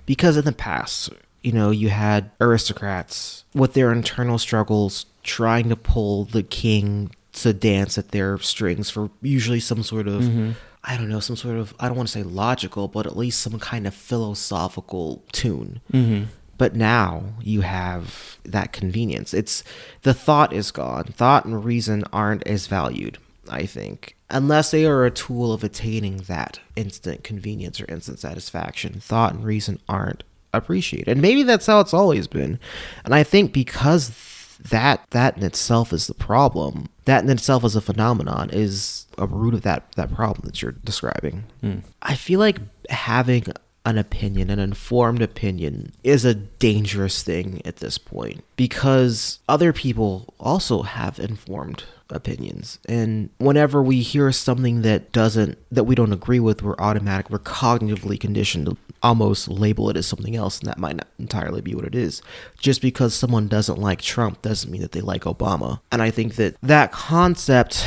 [SPEAKER 2] because in the past, you had aristocrats with their internal struggles trying to pull the king to dance at their strings for usually some sort of, I don't want to say logical, but at least some kind of philosophical tune. Mm-hmm. But now you have that convenience. The thought is gone. Thought and reason aren't as valued, I think. Unless they are a tool of attaining that instant convenience or instant satisfaction, thought and reason aren't appreciated. And maybe that's how it's always been. And I think because that in itself is the problem, that in itself as a phenomenon is a root of that problem that you're describing. I feel like having an opinion, an informed opinion, is a dangerous thing at this point because other people also have informed opinions. And whenever we hear something that we don't agree with, we're cognitively conditioned to almost label it as something else, and that might not entirely be what it is. Just because someone doesn't like Trump doesn't mean that they like Obama. And I think that concept...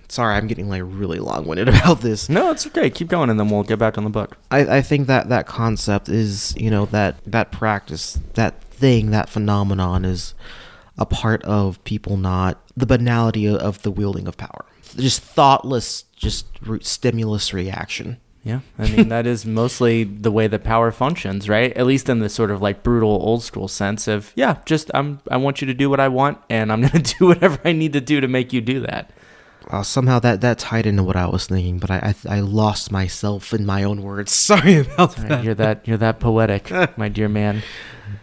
[SPEAKER 2] Sorry, I'm getting really long-winded about this.
[SPEAKER 1] No, it's okay. Keep going, and then we'll get back on the book.
[SPEAKER 2] I think that concept is, that practice, that thing, that phenomenon is a part of people not the banality of the wielding of power. Just thoughtless, stimulus reaction.
[SPEAKER 1] Yeah, I mean, that is mostly the way that power functions, right? At least in the sort of brutal old school sense of, I want you to do what I want, and I'm going to do whatever I need to do to make you do that.
[SPEAKER 2] Somehow that tied into what I was thinking, but I lost myself in my own words. Sorry about that.
[SPEAKER 1] You're that poetic, my dear man.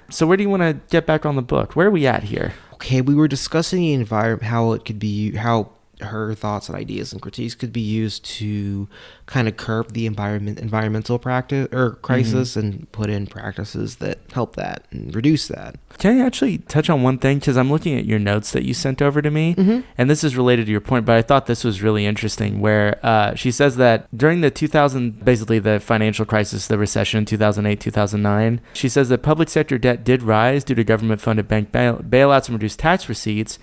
[SPEAKER 1] So where do you want to get back on the book? Where are we at here?
[SPEAKER 2] Okay, we were discussing the environment, how her thoughts and ideas and critiques could be used to kind of curb the environmental practice or crisis and put in practices that help that and reduce that.
[SPEAKER 1] Can I actually touch on one thing? Because I'm looking at your notes that you sent over to me, and this is related to your point, but I thought this was really interesting, where she says that during the the financial crisis, the recession, 2008, 2009, she says that public sector debt did rise due to government-funded bank bailouts and reduced tax receipts.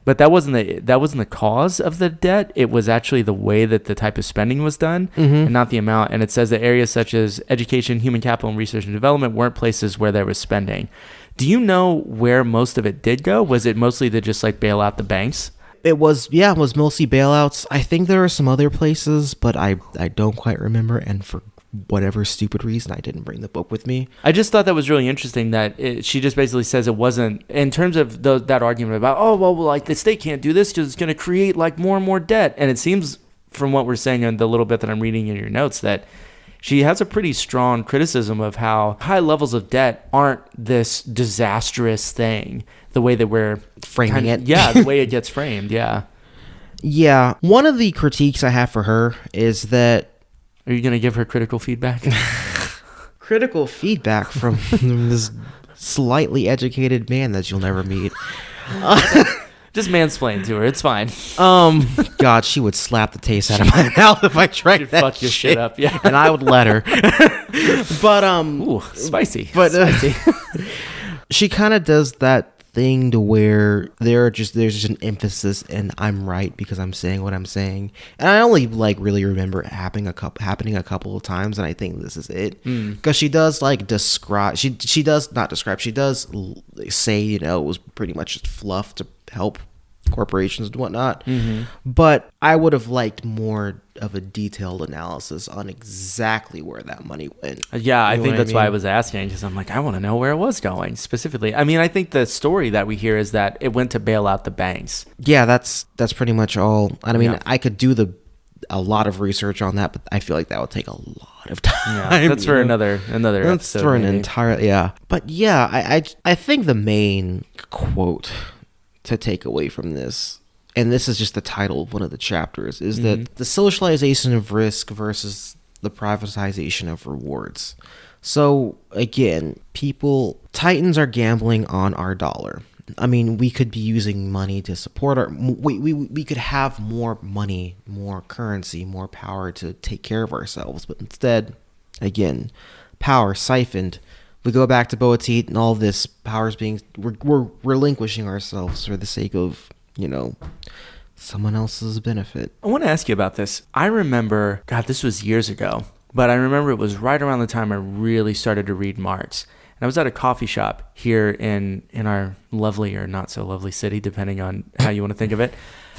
[SPEAKER 1] But that wasn't the cause of the debt. It was actually the way that the type of spending was done, and not the amount. And it says that areas such as education, human capital, and research and development weren't places where there was spending. Do you know where most of it did go? Was it mostly to just bail out the banks?
[SPEAKER 2] It was mostly bailouts. I think there are some other places, but I don't quite remember. And for whatever stupid reason, I didn't bring the book with me.
[SPEAKER 1] I just thought that was really interesting that she just basically says it wasn't, in terms of that argument about, the state can't do this because it's going to create more and more debt. And it seems from what we're saying and the little bit that I'm reading in your notes that she has a pretty strong criticism of how high levels of debt aren't this disastrous thing, the way that we're
[SPEAKER 2] framing it.
[SPEAKER 1] Yeah, the way it gets framed, yeah.
[SPEAKER 2] Yeah. One of the critiques I have for her is that...
[SPEAKER 1] Are you going to give her critical feedback?
[SPEAKER 2] Critical feedback from this slightly educated man that you'll never meet.
[SPEAKER 1] Just mansplain to her. It's fine.
[SPEAKER 2] God, she would slap the taste out of my mouth if I tried that.
[SPEAKER 1] Fuck your shit up, yeah.
[SPEAKER 2] And I would let her. But
[SPEAKER 1] ooh, spicy.
[SPEAKER 2] But
[SPEAKER 1] spicy.
[SPEAKER 2] She kind of does that thing to where there's just an emphasis and I'm right because I'm saying what I'm saying, and I only really remember it happening a couple of times, and I think this is it because she does describe, she does not describe, she does say it was pretty much just fluff to help corporations and whatnot, but I would have liked more of a detailed analysis on exactly where that money went.
[SPEAKER 1] Yeah, I think that's why I was asking, because I'm I want to know where it was going specifically. I mean, I think the story that we hear is that it went to bail out the banks.
[SPEAKER 2] Yeah, that's pretty much all. I mean, yeah. I could do a lot of research on that, but I feel like that would take a lot of time.
[SPEAKER 1] Yeah, that's for another
[SPEAKER 2] that's
[SPEAKER 1] episode.
[SPEAKER 2] For an
[SPEAKER 1] maybe.
[SPEAKER 2] entire, yeah. But yeah, I think the main quote to take away from this, and this is just the title of one of the chapters, is that the socialization of risk versus the privatization of rewards. So again, Titans are gambling on our dollar. I mean, we could be using money to support we could have more money, more currency, more power to take care of ourselves. But instead, again, power siphoned. We go back to Boatit and all this power's we're relinquishing ourselves for the sake of, someone else's benefit.
[SPEAKER 1] I want to ask you about this. I remember, God, this was years ago, but I remember it was right around the time I really started to read Marx. And I was at a coffee shop here in our lovely or not so lovely city, depending on how you want to think of it.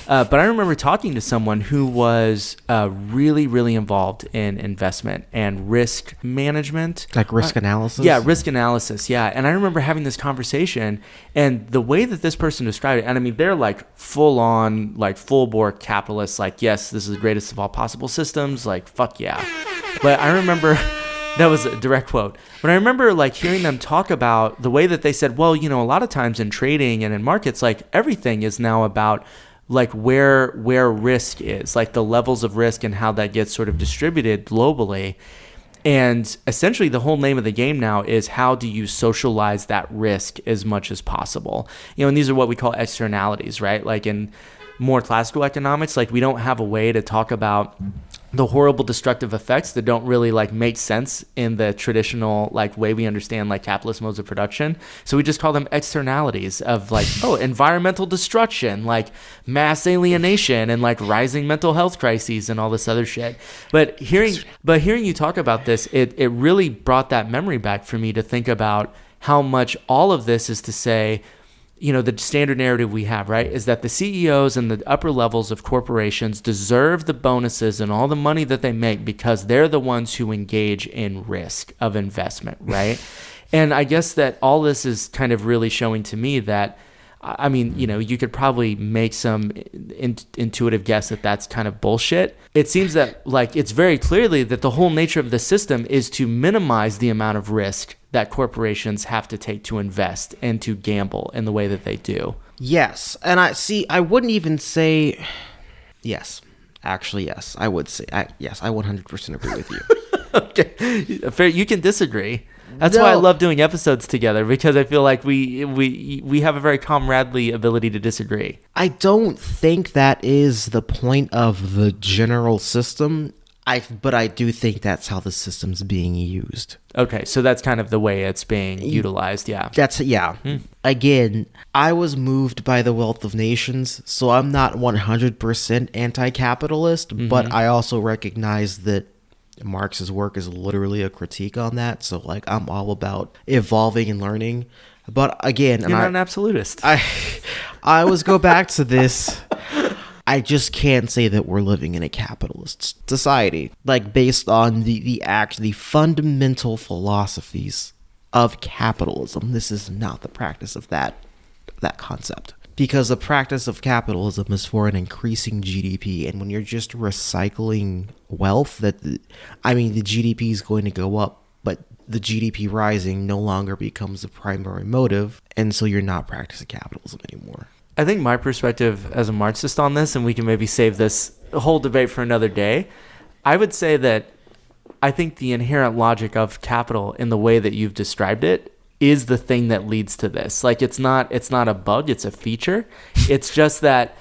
[SPEAKER 1] But I remember talking to someone who was really, really involved in investment and risk management.
[SPEAKER 2] Like risk analysis?
[SPEAKER 1] Yeah, risk analysis, yeah. And I remember having this conversation, and the way that this person described it, and I mean, they're like full-on, like full-bore capitalists, like, yes, this is the greatest of all possible systems, like, fuck yeah. But I remember... That was a direct quote. But I remember like hearing them talk about the way that they said, well, a lot of times in trading and in markets, like everything is now about like where risk is, like the levels of risk and how that gets sort of distributed globally. And essentially the whole name of the game now is how do you socialize that risk as much as possible? And these are what we call externalities, right? Like in more classical economics, like we don't have a way to talk about the horrible destructive effects that don't really like make sense in the traditional like way we understand like capitalist modes of production. So we just call them externalities of like, environmental destruction, like mass alienation and like rising mental health crises and all this other shit. But hearing you talk about this, it really brought that memory back for me to think about how much all of this is to say, the standard narrative we have, right, is that the CEOs and the upper levels of corporations deserve the bonuses and all the money that they make because they're the ones who engage in risk of investment, right? And I guess that all this is kind of really showing to me that, I mean, you could probably make some intuitive guess that that's kind of bullshit. It seems that, like, it's very clearly that the whole nature of the system is to minimize the amount of risk that corporations have to take to invest and to gamble in the way that they do.
[SPEAKER 2] Yes. And I wouldn't even say yes. Actually, yes. I would say yes. I 100% agree with you.
[SPEAKER 1] Okay. Fair. You can disagree. That's why I love doing episodes together, because I feel like we have a very comradely ability to disagree.
[SPEAKER 2] I don't think that is the point of the general system. But I do think that's how the system's being used.
[SPEAKER 1] Okay, so that's kind of the way it's being utilized, yeah.
[SPEAKER 2] Again, I was moved by the wealth of nations, so I'm not 100% anti-capitalist, but I also recognize that Marx's work is literally a critique on that. So like I'm all about evolving and learning. But again,
[SPEAKER 1] you're not an absolutist.
[SPEAKER 2] I always go back to this. I just can't say that we're living in a capitalist society, like based on the fundamental philosophies of capitalism. This is not the practice of that concept, because the practice of capitalism is for an increasing GDP, and when you're just recycling wealth, the GDP is going to go up, but the GDP rising no longer becomes the primary motive, and so you're not practicing capitalism anymore.
[SPEAKER 1] I think my perspective as a Marxist on this, and we can maybe save this whole debate for another day, I would say that I think the inherent logic of capital in the way that you've described it is the thing that leads to this. Like it's not a bug, it's a feature. It's just that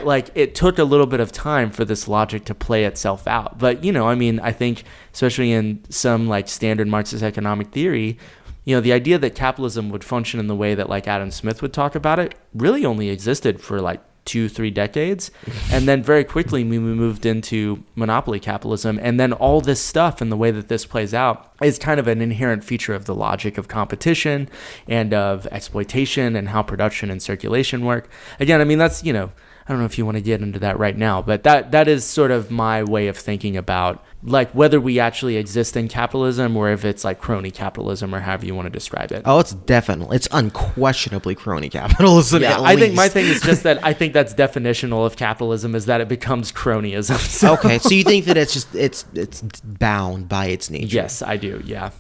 [SPEAKER 1] like it took a little bit of time for this logic to play itself out. But I think especially in some like standard Marxist economic theory, the idea that capitalism would function in the way that like Adam Smith would talk about it really only existed for like 2-3 decades. And then very quickly we moved into monopoly capitalism. And then all this stuff and the way that this plays out is kind of an inherent feature of the logic of competition and of exploitation and how production and circulation work. Again, that's, I don't know if you want to get into that right now, but that is sort of my way of thinking about like whether we actually exist in capitalism or if it's like crony capitalism or however you want to describe it.
[SPEAKER 2] Oh, it's unquestionably crony capitalism.
[SPEAKER 1] Yeah, I think my thing is just that I think that's definitional of capitalism is that it becomes cronyism. So.
[SPEAKER 2] Okay, so you think that it's bound by its nature?
[SPEAKER 1] Yes, I do. Yeah.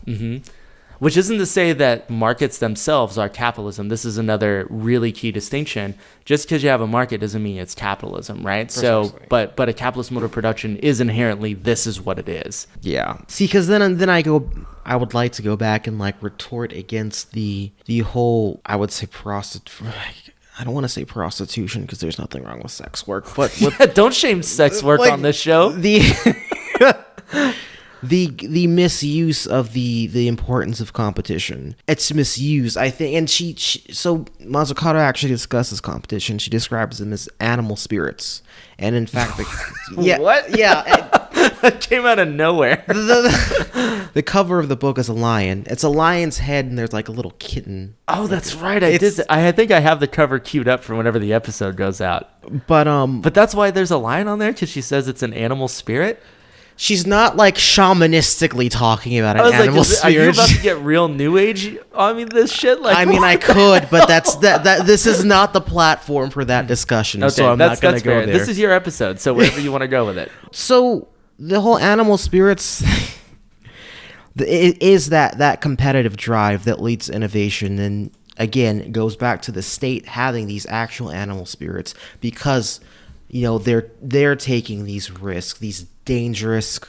[SPEAKER 1] Which isn't to say that markets themselves are capitalism. This is another really key distinction. Just because you have a market doesn't mean it's capitalism, right?
[SPEAKER 2] Precisely.
[SPEAKER 1] So, but a capitalist mode of production is inherently this is what it is.
[SPEAKER 2] Yeah. See, because then I would like to go back and like retort against the whole, I would say I don't want to say prostitution because there's nothing wrong with sex work, but
[SPEAKER 1] Don't shame sex work on this show.
[SPEAKER 2] The misuse of the importance of competition. It's misused, I think. And so Mazzucato actually discusses competition. She describes them as animal spirits. And in fact,
[SPEAKER 1] What?
[SPEAKER 2] Yeah.
[SPEAKER 1] That came out of nowhere.
[SPEAKER 2] The cover of the book is a lion. It's a lion's head, and there's like a little kitten.
[SPEAKER 1] Oh, that's right. I think I have the cover queued up for whenever the episode goes out.
[SPEAKER 2] But
[SPEAKER 1] that's why there's a lion on there, because she says it's an animal spirit.
[SPEAKER 2] she's not like shamanistically talking about an animal
[SPEAKER 1] like,
[SPEAKER 2] spirit.
[SPEAKER 1] Are you about to get real new age on me this shit? Like,
[SPEAKER 2] I mean, I could, but that this is not the platform for that discussion.
[SPEAKER 1] Okay,
[SPEAKER 2] so I'm not going to go
[SPEAKER 1] fair.
[SPEAKER 2] there.
[SPEAKER 1] This is your episode, so wherever you want to go with it.
[SPEAKER 2] So the whole animal spirits it is that competitive drive that leads to innovation, and again, it goes back to the state having these actual animal spirits because they're taking these risks, these dangerous,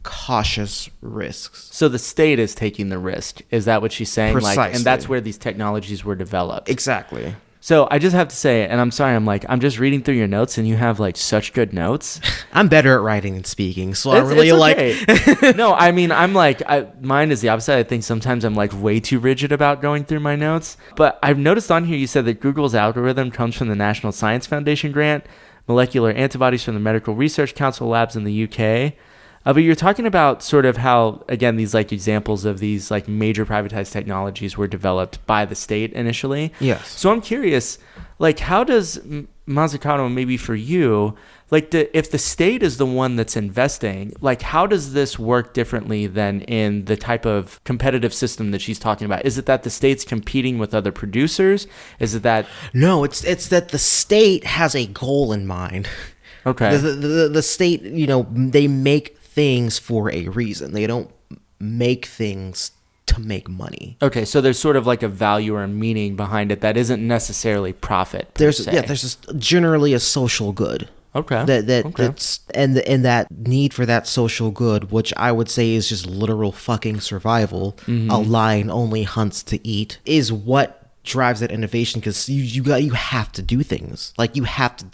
[SPEAKER 2] cautious risks.
[SPEAKER 1] So the state is taking the risk. Is that what she's saying?
[SPEAKER 2] Precisely.
[SPEAKER 1] And that's where these technologies were developed.
[SPEAKER 2] Exactly.
[SPEAKER 1] So I just have to say, and I'm sorry, I'm just reading through your notes, and you have like such good notes.
[SPEAKER 2] I'm better at writing than speaking, so
[SPEAKER 1] It's
[SPEAKER 2] okay.
[SPEAKER 1] No, I mean, I'm like, mine is the opposite. I think sometimes I'm like way too rigid about going through my notes. But I've noticed on here you said that Google's algorithm comes from the National Science Foundation grant, molecular antibodies from the Medical Research Council labs in the UK. But you're talking about sort of how, again, these like examples of these like major privatized technologies were developed by the state initially.
[SPEAKER 2] Yes.
[SPEAKER 1] So I'm curious, like, how does Mazzucato, maybe for you, like if the state is the one that's investing, like how does this work differently than in the type of competitive system that she's talking about? Is it that the state's competing with other producers? Is it that...
[SPEAKER 2] No, it's that the state has a goal in mind.
[SPEAKER 1] Okay.
[SPEAKER 2] The state, they make things for a reason. They don't make things to make money.
[SPEAKER 1] Okay, so there's sort of like a value or a meaning behind it that isn't necessarily profit.
[SPEAKER 2] There's just generally a social good.
[SPEAKER 1] Okay.
[SPEAKER 2] That's and that need for that social good, which I would say is just literal fucking survival. Mm-hmm. A lion only hunts to eat is what drives that innovation, because you have to do things. Like you have to,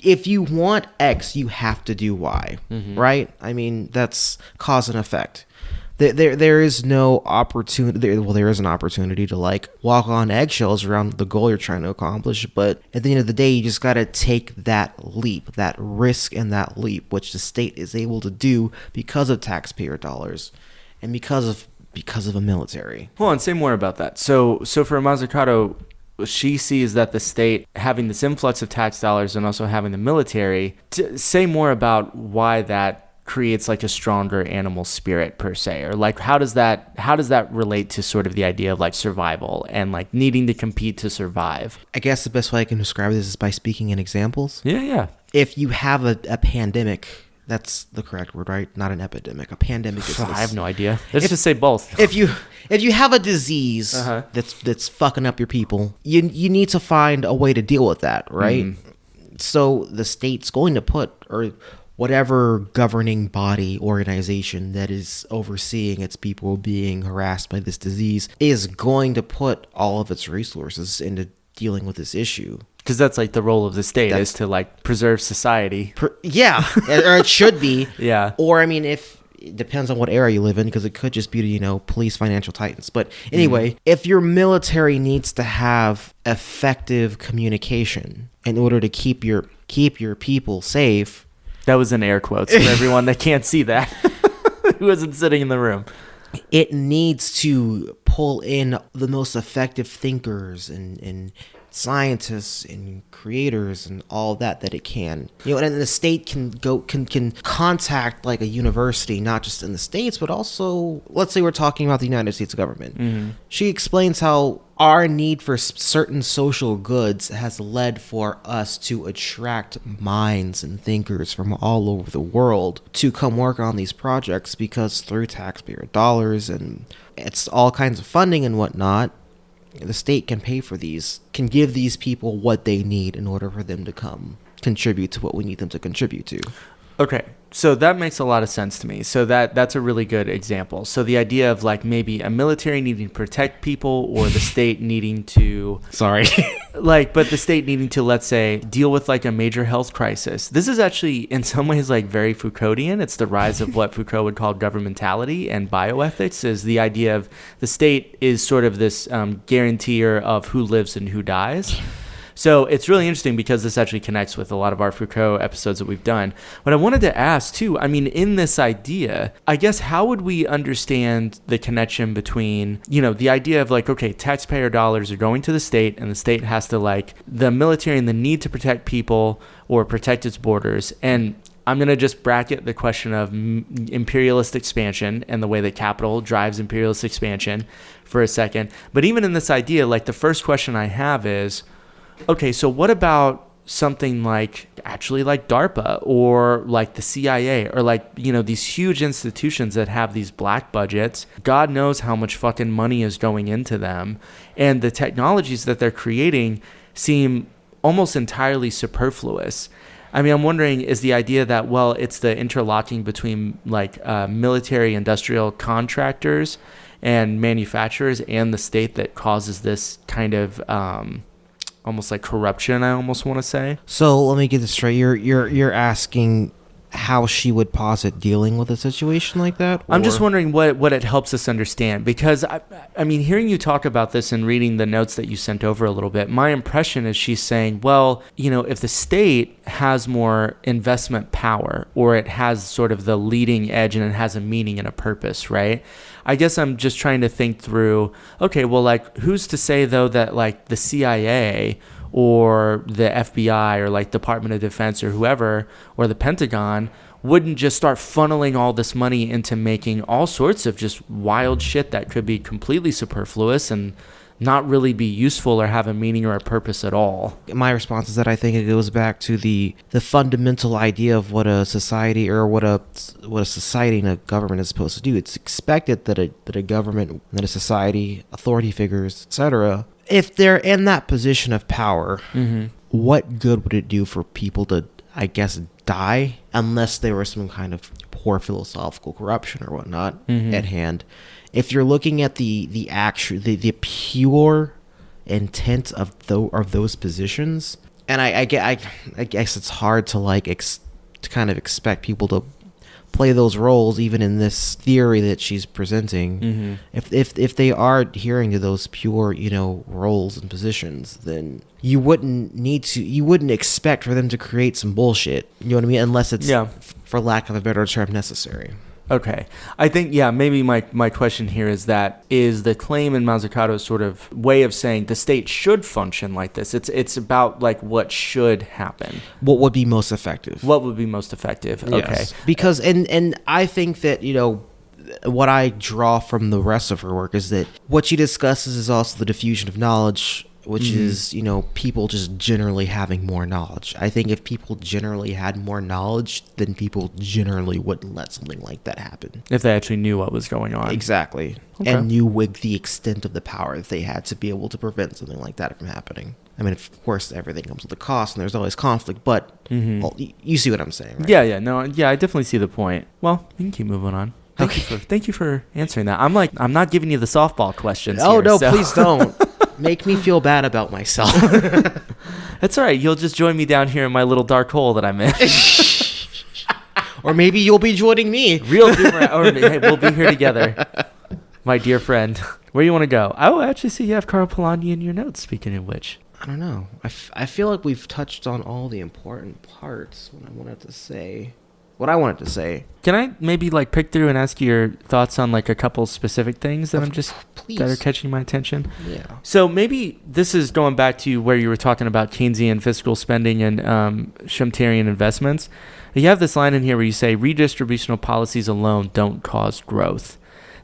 [SPEAKER 2] if you want X, you have to do Y, mm-hmm. right? I mean, that's cause and effect. There is no opportunity. Well, there is an opportunity to like walk on eggshells around the goal you're trying to accomplish, but at the end of the day, you just got to take that leap, that risk, and that leap, which the state is able to do because of taxpayer dollars and because of a military.
[SPEAKER 1] Hold on, say more about that. So for Mazzucato, she sees that the state having this influx of tax dollars and also having the military. Say more about why that creates like a stronger animal spirit per se, or like how does that relate to sort of the idea of like survival and like needing to compete to survive?
[SPEAKER 2] I guess the best way I can describe this is by speaking in examples.
[SPEAKER 1] Yeah.
[SPEAKER 2] If you have a pandemic, that's the correct word, right? Not an epidemic. A pandemic is...
[SPEAKER 1] I have no idea. Let's just say both.
[SPEAKER 2] If you have a disease that's fucking up your people, you need to find a way to deal with that, right? Mm-hmm. So the state's going to put, or whatever governing body, organization that is overseeing its people being harassed by this disease, is going to put all of its resources into dealing with this issue.
[SPEAKER 1] Because that's like the role of the state, is to like preserve society.
[SPEAKER 2] Or it should be.
[SPEAKER 1] Yeah.
[SPEAKER 2] Or I mean, it depends on what era you live in, because it could just be to police financial titans. But anyway, if your military needs to have effective communication in order to keep your people safe.
[SPEAKER 1] That was in air quotes for everyone that can't see that, who isn't sitting in the room.
[SPEAKER 2] It needs to pull in the most effective thinkers and scientists and creators and all that it can. And the state can contact like a university, not just in the States, but also, let's say we're talking about the United States government. She explains how our need for certain social goods has led for us to attract minds and thinkers from all over the world to come work on these projects, because through taxpayer dollars and it's all kinds of funding and whatnot, the state can pay for these, can give these people what they need in order for them to come contribute to what we need them to contribute to.
[SPEAKER 1] Okay, so that makes a lot of sense to me. So that's a really good example. So the idea of like maybe a military needing to protect people, or the state needing to but the state needing to, let's say, deal with like a major health crisis. This is actually in some ways like very Foucauldian. It's the rise of what Foucault would call governmentality and bioethics, is the idea of the state is sort of this guarantor of who lives and who dies. So it's really interesting because this actually connects with a lot of our Foucault episodes that we've done. But I wanted to ask too, I mean, in this idea, I guess, how would we understand the connection between, the idea of like, okay, taxpayer dollars are going to the state, and the state has to, like, the military and the need to protect people or protect its borders. And I'm going to just bracket the question of imperialist expansion and the way that capital drives imperialist expansion for a second. But even in this idea, like, the first question I have is, okay, so what about something like actually like DARPA or like the CIA or like, these huge institutions that have these black budgets? God knows how much fucking money is going into them. And the technologies that they're creating seem almost entirely superfluous. I mean, I'm wondering, is the idea that, well, it's the interlocking between like military industrial contractors and manufacturers and the state that causes this kind of almost like corruption, I almost want to say? So
[SPEAKER 2] let me get this straight. You're asking how she would posit dealing with a situation like that?
[SPEAKER 1] I'm just wondering what it helps us understand, because I mean, hearing you talk about this and reading the notes that you sent over a little bit, my impression is she's saying, well, if the state has more investment power, or it has sort of the leading edge and it has a meaning and a purpose, right? I guess I'm just trying to think through, okay, well, like, who's to say though that like the CIA or the FBI or like Department of Defense or whoever, or the Pentagon, wouldn't just start funneling all this money into making all sorts of just wild shit that could be completely superfluous and not really be useful or have a meaning or a purpose at all?
[SPEAKER 2] My response is that I think it goes back to the fundamental idea of what a society, or what a society and a government is supposed to do. It's expected that a government, that a society, authority figures, etc., if they're in that position of power, what good would it do for people to, I guess, die, unless there was some kind of poor philosophical corruption or whatnot at hand? If you're looking at the actual, the pure intent of those positions, and I guess it's hard to to kind of expect people to play those roles even in this theory that she's presenting. If they are adhering to those pure roles and positions, then you wouldn't expect for them to create some bullshit, you know what I mean, unless it's for lack of a better term necessary.
[SPEAKER 1] Okay. I think, maybe my question here is the claim in Mazzucato's sort of way of saying the state should function like this. It's about like what should happen.
[SPEAKER 2] What would be most effective?
[SPEAKER 1] Okay.
[SPEAKER 2] Yes. Because, and I think that, what I draw from the rest of her work is that what she discusses is also the diffusion of knowledge, which is, people just generally having more knowledge. I think if people generally had more knowledge, then people generally wouldn't let something like that happen.
[SPEAKER 1] If they actually knew what was going on.
[SPEAKER 2] Exactly. Okay. And knew the extent of the power that they had to be able to prevent something like that from happening. I mean, of course, everything comes with a cost, and there's always conflict, but well, you see what I'm saying, right?
[SPEAKER 1] I definitely see the point. Well, you can keep moving on. Thank you for answering that. I'm not giving you the softball questions.
[SPEAKER 2] Oh, no, please don't. Make me feel bad about myself.
[SPEAKER 1] That's all right. You'll just join me down here in my little dark hole that I'm in.
[SPEAKER 2] Or maybe you'll be joining me.
[SPEAKER 1] Real boomerang. Or hey, we'll be here together, my dear friend. Where do you want to go? Oh, I actually see you have Carl Polanyi in your notes, speaking of which.
[SPEAKER 2] I don't know. I feel like we've touched on all the important parts. What I wanted to say. what I wanted to say.
[SPEAKER 1] Can I maybe like pick through and ask you your thoughts on like a couple specific things that
[SPEAKER 2] Please.
[SPEAKER 1] that are catching my attention?
[SPEAKER 2] Yeah.
[SPEAKER 1] So maybe this is going back to where you were talking about Keynesian fiscal spending and Schumpeterian investments. You have this line in here where you say redistributional policies alone don't cause growth.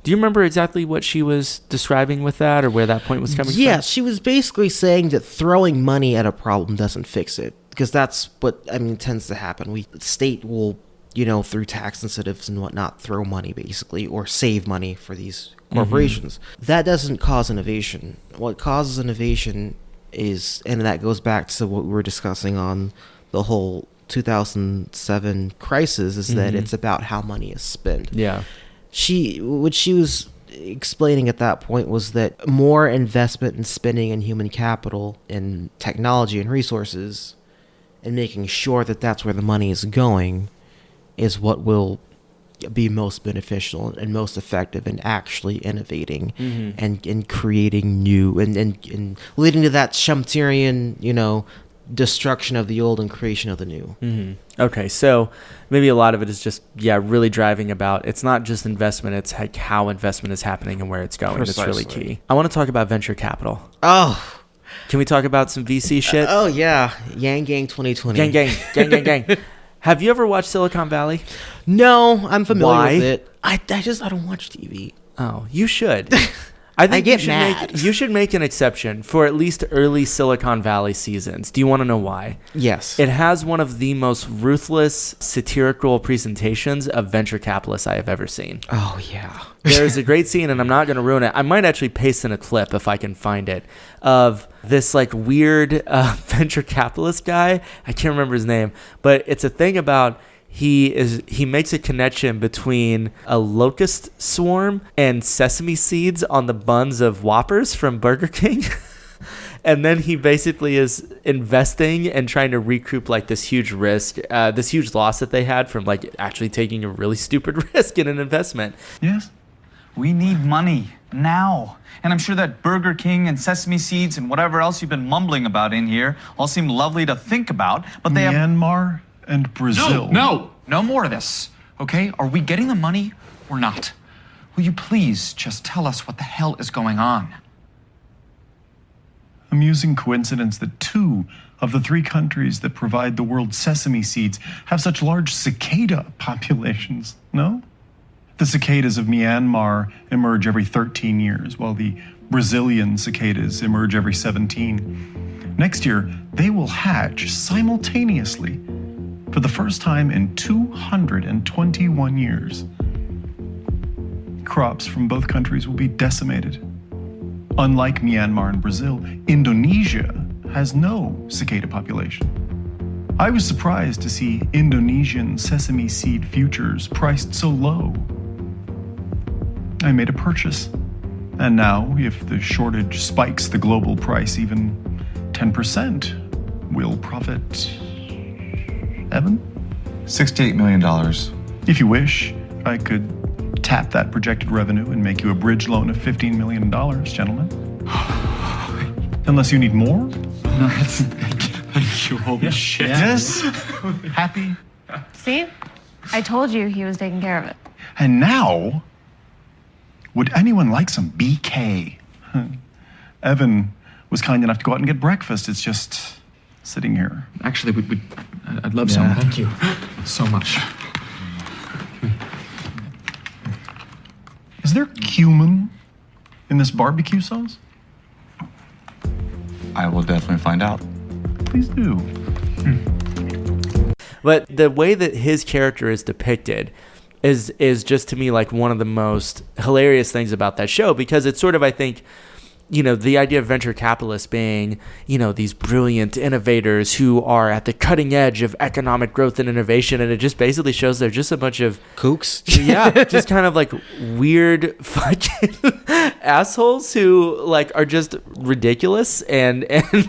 [SPEAKER 1] Do you remember exactly what she was describing with that, or where that point was coming from?
[SPEAKER 2] Yeah, she was basically saying that throwing money at a problem doesn't fix it, because that's what tends to happen. The state will, through tax incentives and whatnot, throw money basically, or save money for these corporations. Mm-hmm. That doesn't cause innovation. What causes innovation is, and that goes back to what we were discussing on the whole 2007 crisis, is that it's about how money is spent.
[SPEAKER 1] Yeah.
[SPEAKER 2] What she was explaining at that point was that more investment in spending in human capital and technology and resources, and making sure that that's where the money is going, is what will be most beneficial and most effective in actually innovating and creating new and leading to that Schumpeterian, destruction of the old and creation of the new.
[SPEAKER 1] Okay, so maybe a lot of it is just really driving about, it's not just investment, it's like how investment is happening and where it's going.
[SPEAKER 2] Precisely.
[SPEAKER 1] It's really key. I want to talk about venture capital.
[SPEAKER 2] Oh,
[SPEAKER 1] can we talk about some VC shit?
[SPEAKER 2] Oh yeah, Yang Gang 2020.
[SPEAKER 1] Gang. Have you ever watched Silicon Valley?
[SPEAKER 2] No, I'm familiar with it. I don't watch TV.
[SPEAKER 1] Oh, you should. I think
[SPEAKER 2] get mad.
[SPEAKER 1] You should make an exception for at least early Silicon Valley seasons. Do you want to know why?
[SPEAKER 2] Yes.
[SPEAKER 1] It has one of the most ruthless satirical presentations of venture capitalists I have ever seen.
[SPEAKER 2] Oh, yeah.
[SPEAKER 1] There's a great scene, and I'm not going to ruin it. I might actually paste in a clip if I can find it, of this like weird venture capitalist guy. I can't remember his name, but it's a thing about he makes a connection between a locust swarm and sesame seeds on the buns of Whoppers from Burger King. And then he basically is investing and trying to recoup like this huge risk, this huge loss that they had from like actually taking a really stupid risk in an investment.
[SPEAKER 3] Yes, we need money now. And I'm sure that Burger King and sesame seeds and whatever else you've been mumbling about in here all seem lovely to think about, but they have...
[SPEAKER 4] Myanmar and Brazil.
[SPEAKER 3] No more of this, okay? Are we getting the money or not? Will you please just tell us what the hell is going on?
[SPEAKER 4] Amusing coincidence that 2 of the 3 countries that provide the world's sesame seeds have such large cicada populations, no? The cicadas of Myanmar emerge every 13 years, while the Brazilian cicadas emerge every 17. Next year, they will hatch simultaneously for the first time in 221 years. Crops from both countries will be decimated. Unlike Myanmar and Brazil, Indonesia has no cicada population. I was surprised to see Indonesian sesame seed futures priced so low. I made a purchase, and now, if the shortage spikes the global price even 10%, we'll profit... Evan?
[SPEAKER 3] $68 million.
[SPEAKER 4] If you wish, I could tap that projected revenue and make you a bridge loan of $15 million, gentlemen. Unless you need more?
[SPEAKER 3] No, thank you. Holy shit.
[SPEAKER 4] Yes? Happy?
[SPEAKER 5] See? I told you he was taking care of it.
[SPEAKER 4] And now, would anyone like some BK? Evan was kind enough to go out and get breakfast. It's just sitting here.
[SPEAKER 3] Actually, I'd love some. Thank you so much.
[SPEAKER 4] Is there cumin in this barbecue sauce?
[SPEAKER 3] I will definitely find out.
[SPEAKER 4] Please do.
[SPEAKER 1] But the way that his character is depicted is just to me like one of the most hilarious things about that show, because it's sort of, I think, the idea of venture capitalists being, these brilliant innovators who are at the cutting edge of economic growth and innovation. And it just basically shows they're just a bunch of
[SPEAKER 2] kooks.
[SPEAKER 1] Yeah, just kind of like weird fucking assholes who like are just ridiculous and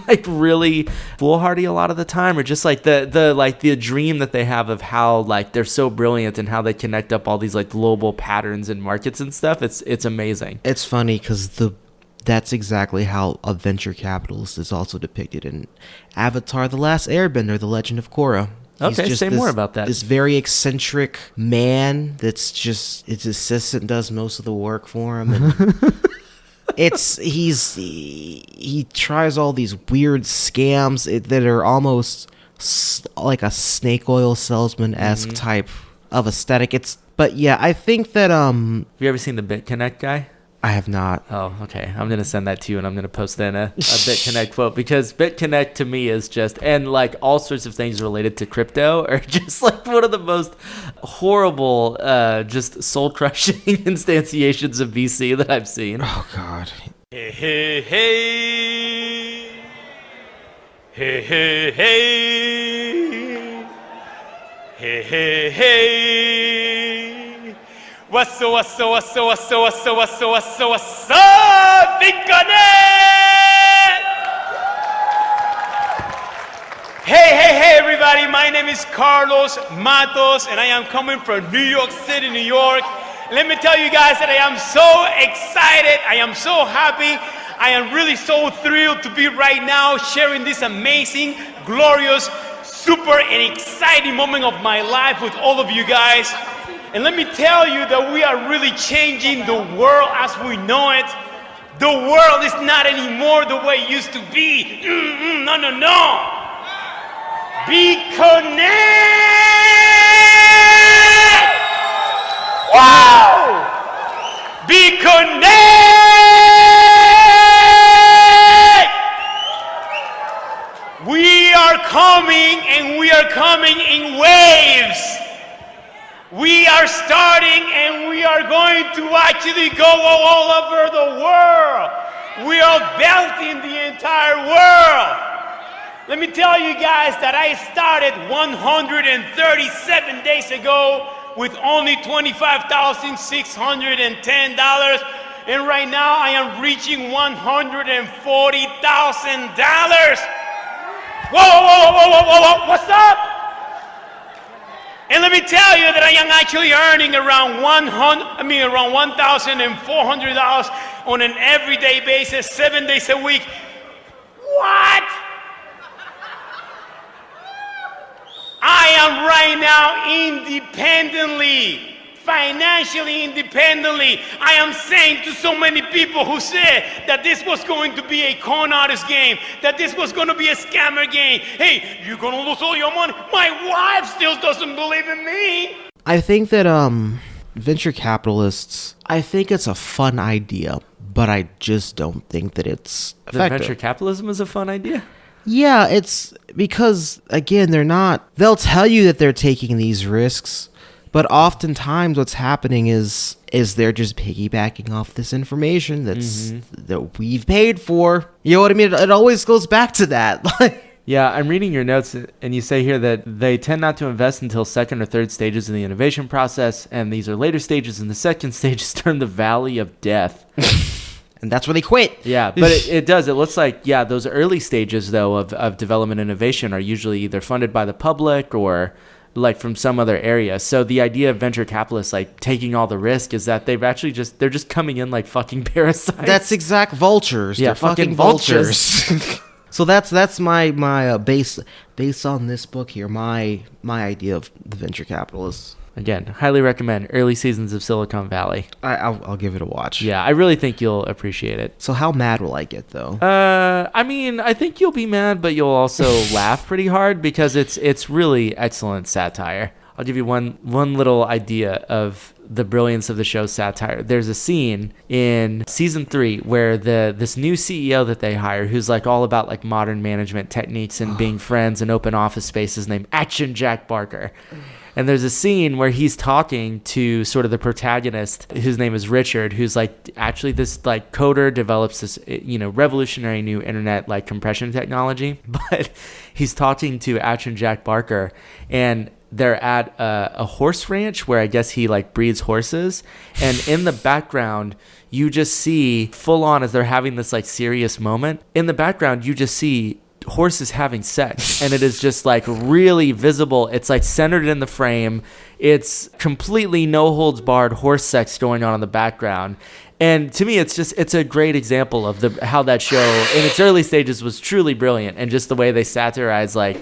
[SPEAKER 1] like really foolhardy a lot of the time, or just like the dream that they have of how like they're so brilliant and how they connect up all these like global patterns and markets and stuff. It's amazing.
[SPEAKER 2] It's funny because that's exactly how a venture capitalist is also depicted in Avatar: The Last Airbender, The Legend of Korra.
[SPEAKER 1] Okay, say more about that.
[SPEAKER 2] This very eccentric man that's just his assistant does most of the work for him, and he tries all these weird scams that are almost like a snake oil salesman-esque type of aesthetic. But yeah, I think that
[SPEAKER 1] Have you ever seen the BitConnect guy?
[SPEAKER 2] I have not.
[SPEAKER 1] Oh, okay. I'm going to send that to you, and I'm going to post in a BitConnect quote, because BitConnect to me is just, and like all sorts of things related to crypto are just like one of the most horrible, just soul-crushing instantiations of VC that I've seen.
[SPEAKER 2] Oh, God.
[SPEAKER 6] Hey, hey, hey. Hey, hey, hey. Hey, hey, hey. What's up, Big Connect? Hey, everybody. My name is Carlos Matos, and I am coming from New York City, New York. Let me tell you guys that I am so excited. I am so happy. I am really so thrilled to be right now sharing this amazing, glorious, super and exciting moment of my life with all of you guys. And let me tell you that we are really changing the world as we know it. The world is not anymore the way it used to be. No. Be connect! Wow! Be connect! We are coming, and we are coming in waves. We are starting, and we are going to actually go all over the world. We are belting the entire world. Let me tell you guys that I started 137 days ago with only $25,610, and right now I am reaching $140,000. Whoa, what's up? And let me tell you that I am actually earning around $1,400 on an everyday basis, 7 days a week. What? I am right now independently, financially independently. I am saying to so many people who said that this was going to be a con artist game, that this was going to be a scammer game. Hey, you're going to lose all your money. My wife still doesn't believe in me.
[SPEAKER 2] I think that venture capitalists, I think it's a fun idea, but I just don't think that it's effective.
[SPEAKER 1] Venture capitalism is a fun idea?
[SPEAKER 2] Yeah, it's because, again, they'll tell you that they're taking these risks, but oftentimes what's happening is they're just piggybacking off this information that we've paid for. You know what I mean? It always goes back to that.
[SPEAKER 1] Yeah, I'm reading your notes, and you say here that they tend not to invest until second or third stages in the innovation process, and these are later stages, and the second stage is termed the Valley of Death.
[SPEAKER 2] And that's where they quit.
[SPEAKER 1] Yeah, but it does. It looks like, those early stages, though, of development innovation are usually either funded by the public or like from some other area. So the idea of venture capitalists like taking all the risk is that they're just coming in like fucking parasites.
[SPEAKER 2] That's exact vultures.
[SPEAKER 1] Yeah,
[SPEAKER 2] they're fucking vultures. So that's my base on this book here. My idea of the venture capitalists.
[SPEAKER 1] Again, highly recommend Early Seasons of Silicon Valley.
[SPEAKER 2] I'll give it a watch.
[SPEAKER 1] Yeah, I really think you'll appreciate it.
[SPEAKER 2] So how mad will I get though?
[SPEAKER 1] I mean, I think you'll be mad, but you'll also laugh pretty hard because it's really excellent satire. I'll give you one little idea of the brilliance of the show's satire. There's a scene in season 3 where this new CEO that they hire, who's like all about like modern management techniques and being friends and open office spaces, named Action Jack Barker. And there's a scene where he's talking to sort of the protagonist, whose name is Richard, who's like actually this like coder, develops this, revolutionary new internet like compression technology. But he's talking to Action Jack Barker, and they're at a horse ranch where I guess he like breeds horses. And in the background, you just see full on, as they're having this like serious moment, in the background, you just see horses having sex, and it is just like really visible. It's like centered in the frame. It's completely no holds barred horse sex going on in the background. And to me, it's a great example of how that show in its early stages was truly brilliant, and just the way they satirize like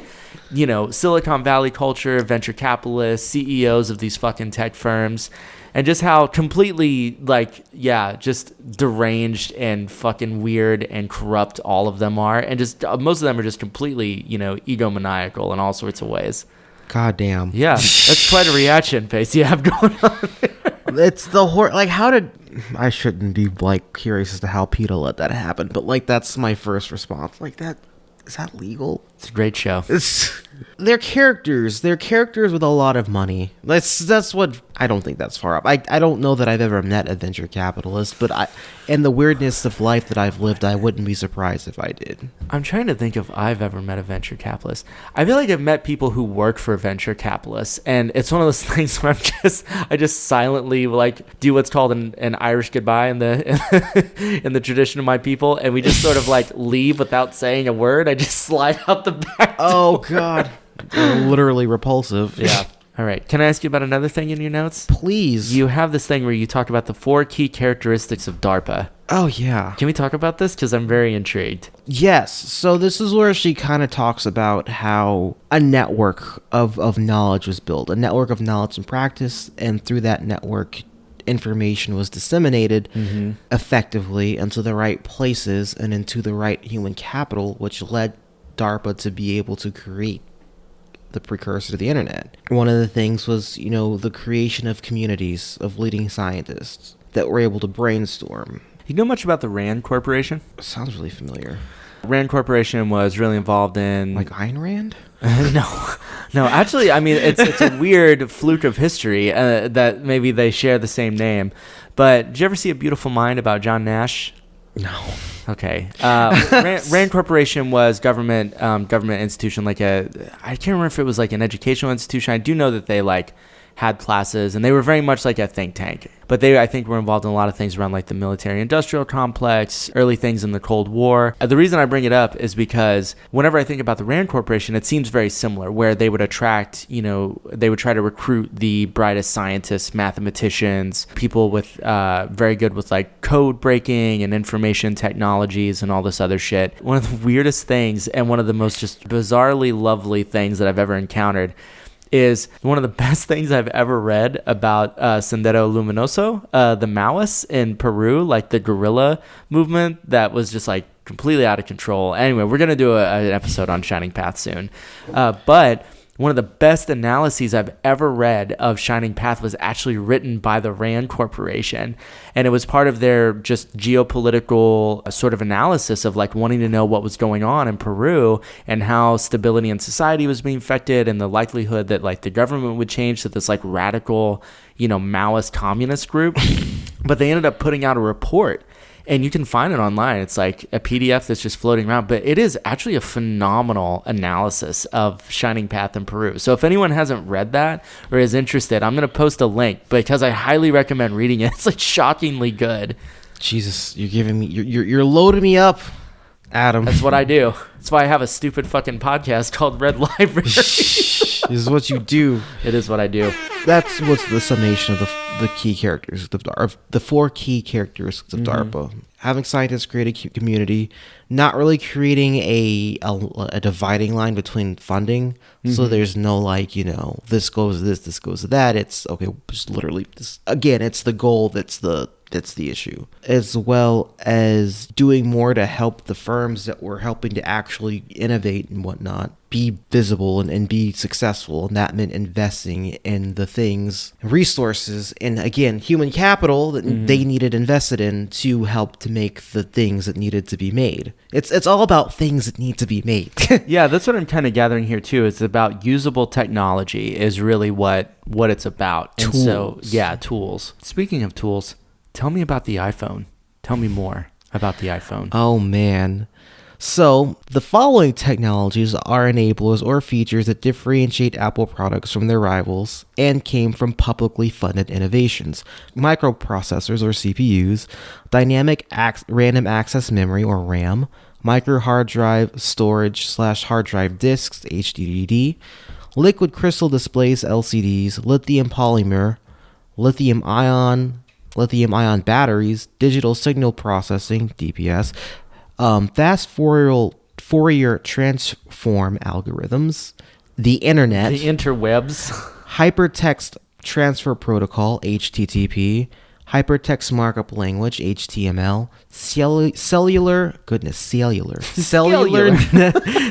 [SPEAKER 1] Silicon Valley culture, venture capitalists, CEOs of these fucking tech firms, and just how completely, just deranged and fucking weird and corrupt all of them are. And just most of them are just completely, egomaniacal in all sorts of ways.
[SPEAKER 2] God damn.
[SPEAKER 1] Yeah, that's quite a reaction face you have going on there.
[SPEAKER 2] It's the how did... I shouldn't be, curious as to how PETA let that happen, but, that's my first response. Is that legal?
[SPEAKER 1] It's a great show.
[SPEAKER 2] They're characters. They're characters with a lot of money. That's what... I don't think that's far up. I don't know that I've ever met a venture capitalist, but in the weirdness of life that I've lived, I wouldn't be surprised if I did.
[SPEAKER 1] I'm trying to think if I've ever met a venture capitalist. I feel like I've met people who work for venture capitalists, and it's one of those things where I just silently do what's called an Irish goodbye in the tradition of my people, and we just sort of leave without saying a word. I just slide out the back door.
[SPEAKER 2] Oh God, literally repulsive.
[SPEAKER 1] Yeah. All right. Can I ask you about another thing in your notes?
[SPEAKER 2] Please.
[SPEAKER 1] You have this thing where you talk about the 4 key characteristics of DARPA.
[SPEAKER 2] Oh, yeah.
[SPEAKER 1] Can we talk about this? Because I'm very intrigued.
[SPEAKER 2] Yes. So this is where she kind of talks about how a network of knowledge was built, a network of knowledge and practice, and through that network, information was disseminated effectively into the right places and into the right human capital, which led DARPA to be able to create the precursor to the internet. One of the things was, the creation of communities of leading scientists that were able to brainstorm.
[SPEAKER 1] You know much about the RAND Corporation?
[SPEAKER 2] Sounds really familiar.
[SPEAKER 1] RAND Corporation was really involved in...
[SPEAKER 2] Ayn Rand?
[SPEAKER 1] No, actually, I mean, it's a weird fluke of history that maybe they share the same name. But did you ever see A Beautiful Mind about John Nash?
[SPEAKER 2] No.
[SPEAKER 1] Okay. RAND Corporation was government institution, I can't remember if it was an educational institution. I do know that they had classes, and they were very much like a think tank. But they, I think, were involved in a lot of things around the military-industrial complex, early things in the Cold War. The reason I bring it up is because whenever I think about the RAND Corporation, it seems very similar, where they would attract, they would try to recruit the brightest scientists, mathematicians, people with very good with code breaking and information technologies and all this other shit. One of the weirdest things and one of the most just bizarrely lovely things that I've ever encountered is one of the best things I've ever read about Sendero Luminoso, the Maoists in Peru, the guerrilla movement that was just completely out of control. Anyway, we're going to do an episode on Shining Path soon. But one of the best analyses I've ever read of Shining Path was actually written by the RAND Corporation. And it was part of their just geopolitical sort of analysis of wanting to know what was going on in Peru and how stability in society was being affected and the likelihood that the government would change to this radical, Maoist communist group. But they ended up putting out a report. And you can find it online. It's a PDF that's just floating around. But it is actually a phenomenal analysis of Shining Path in Peru. So if anyone hasn't read that or is interested, I'm going to post a link because I highly recommend reading it. It's shockingly good. Jesus,
[SPEAKER 2] you're giving me... You're loading me up, Adam.
[SPEAKER 1] That's what I do. That's why I have a stupid fucking podcast called Red Library.
[SPEAKER 2] This is what you do.
[SPEAKER 1] It is what I do.
[SPEAKER 2] That's what's the summation of the key characters of the 4 key characteristics of DARPA. Having scientists create a community, not really creating a dividing line between funding. So there's no this goes to this goes to that. It's okay, just literally this, again, it's the goal that's the issue, as well as doing more to help the firms that were helping to actually innovate and whatnot be visible and be successful. And that meant investing in the things, resources, and again, human capital that they needed invested in to help to make the things that needed to be made. It's all about things that need to be made.
[SPEAKER 1] Yeah, that's what I'm kind of gathering here too. It's about usable technology is really what it's about.
[SPEAKER 2] Tools.
[SPEAKER 1] And so, yeah, tools. Speaking of tools, tell me about the iPhone. Tell me more about the iPhone.
[SPEAKER 2] Oh, man. So, the following technologies are enablers or features that differentiate Apple products from their rivals and came from publicly funded innovations. Microprocessors or CPUs, dynamic random access memory or RAM, micro hard drive storage / hard drive disks HDD, liquid crystal displays LCDs, lithium polymer, lithium ion batteries, digital signal processing DPS, fast Fourier Fourier transform algorithms, the internet,
[SPEAKER 1] The interwebs.
[SPEAKER 2] hypertext transfer protocol, HTTP, hypertext markup language, HTML, cellular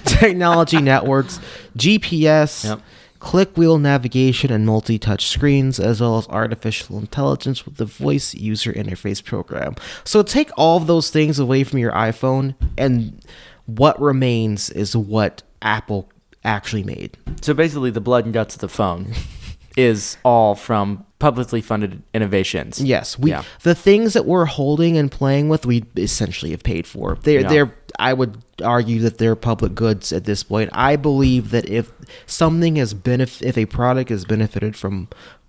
[SPEAKER 2] technology networks, GPS,
[SPEAKER 1] Yep.
[SPEAKER 2] click wheel navigation and multi-touch screens, as well as artificial intelligence with the voice user interface program. So take all of those things away from your iPhone, and what remains is what Apple actually made.
[SPEAKER 1] So basically, the blood and guts of the phone is all from publicly funded innovations.
[SPEAKER 2] Yes,
[SPEAKER 1] Yeah.
[SPEAKER 2] the things that we're holding and playing with, we essentially have paid for. I would argue that they're public goods at this point. I believe that if a product has benefited from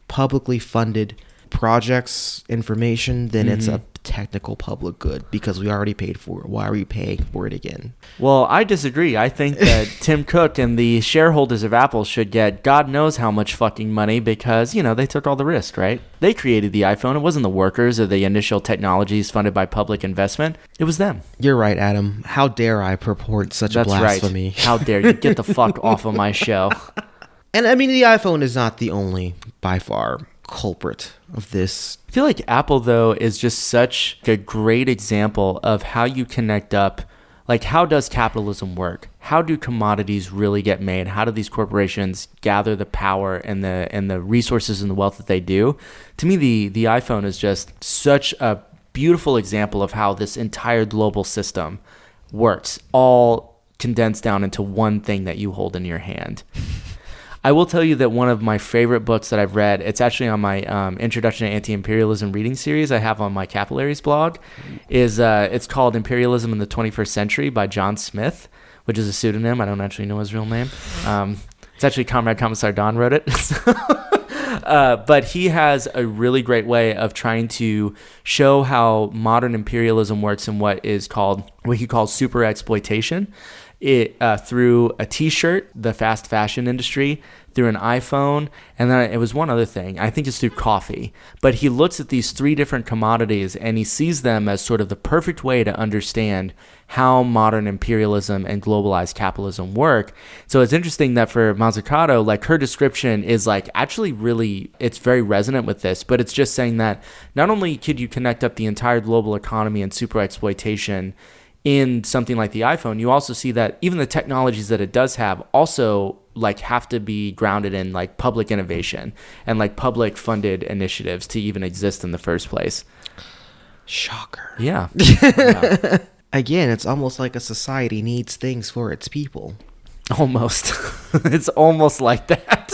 [SPEAKER 2] publicly funded projects, information, then it's a technical public good because we already paid for it. Why are we paying for it again?
[SPEAKER 1] Well, I disagree. I think that Tim Cook and the shareholders of Apple should get God knows how much fucking money because, they took all the risk, right? They created the iPhone. It wasn't the workers or the initial technologies funded by public investment. It was them.
[SPEAKER 2] You're right, Adam. How dare I purport such a blasphemy?
[SPEAKER 1] Right. How dare you? Get the fuck off of my show.
[SPEAKER 2] And I mean, the iPhone is not the only, by far, culprit of this.
[SPEAKER 1] I feel like Apple, though, is just such a great example of how you connect up. Like, how does capitalism work? How do commodities really get made? How do these corporations gather the power and the resources and the wealth that they do? To me, the iPhone is just such a beautiful example of how this entire global system works, all condensed down into one thing that you hold in your hand. I will tell you that one of my favorite books that I've read, it's actually on my Introduction to Anti-Imperialism reading series I have on my Capillaries blog, is it's called Imperialism in the 21st Century by John Smith, which is a pseudonym. I don't actually know his real name. It's actually Comrade Commissar Don wrote it. But he has a really great way of trying to show how modern imperialism works in what he calls super exploitation. Through a t-shirt, the fast fashion industry, through an iPhone, and then it was one other thing. I think it's through coffee. But he looks at these three different commodities and he sees them as sort of the perfect way to understand how modern imperialism and globalized capitalism work. So it's interesting that for Mazzucato, like her description is like actually really, it's very resonant with this, but it's just saying that not only could you connect up the entire global economy and super exploitation in something like the iPhone, you also see that even the technologies that it does have also like have to be grounded in like public innovation and like public funded initiatives to even exist in the first place.
[SPEAKER 2] Shocker.
[SPEAKER 1] Yeah. Yeah.
[SPEAKER 2] Again, it's almost like a society needs things for its people.
[SPEAKER 1] Almost. It's almost like that.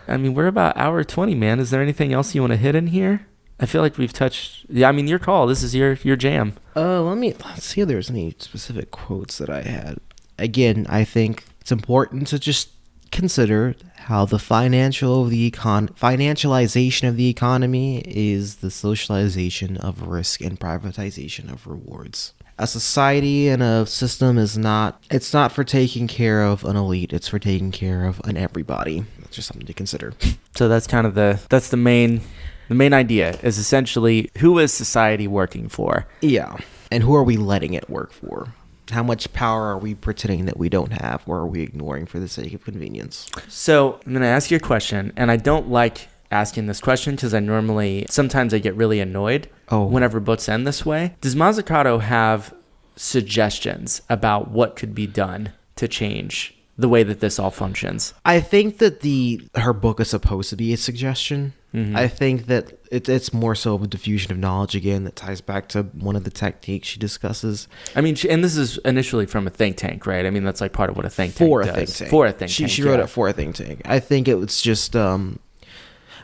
[SPEAKER 1] I mean, we're about hour 20, man. Is there anything else you want to hit in here? I feel like we've touched. Yeah, I mean, your call. This is your jam.
[SPEAKER 2] Let's see if there's any specific quotes that I had. Again, I think it's important to just consider how the financialization of the economy is the socialization of risk and privatization of rewards. A society and a system it's not for taking care of an elite, it's for taking care of an everybody. That's just something to consider.
[SPEAKER 1] So that's kind of the main idea is essentially who is society working for?
[SPEAKER 2] Yeah. And who are we letting it work for? How much power are we pretending that we don't have, or are we ignoring for the sake of convenience?
[SPEAKER 1] So I'm going to ask you a question, and I don't like asking this question because sometimes I get really annoyed whenever books end this way. Does Mazzucato have suggestions about what could be done to change the way that this all functions?
[SPEAKER 2] I think that her book is supposed to be a suggestion. Mm-hmm. I think that it's more so of a diffusion of knowledge again that ties back to one of the techniques she discusses.
[SPEAKER 1] I mean, and this is initially from a think tank, right? I mean, that's like part of what a think tank does. For a think tank.
[SPEAKER 2] She wrote it for a think tank. I think it was just, but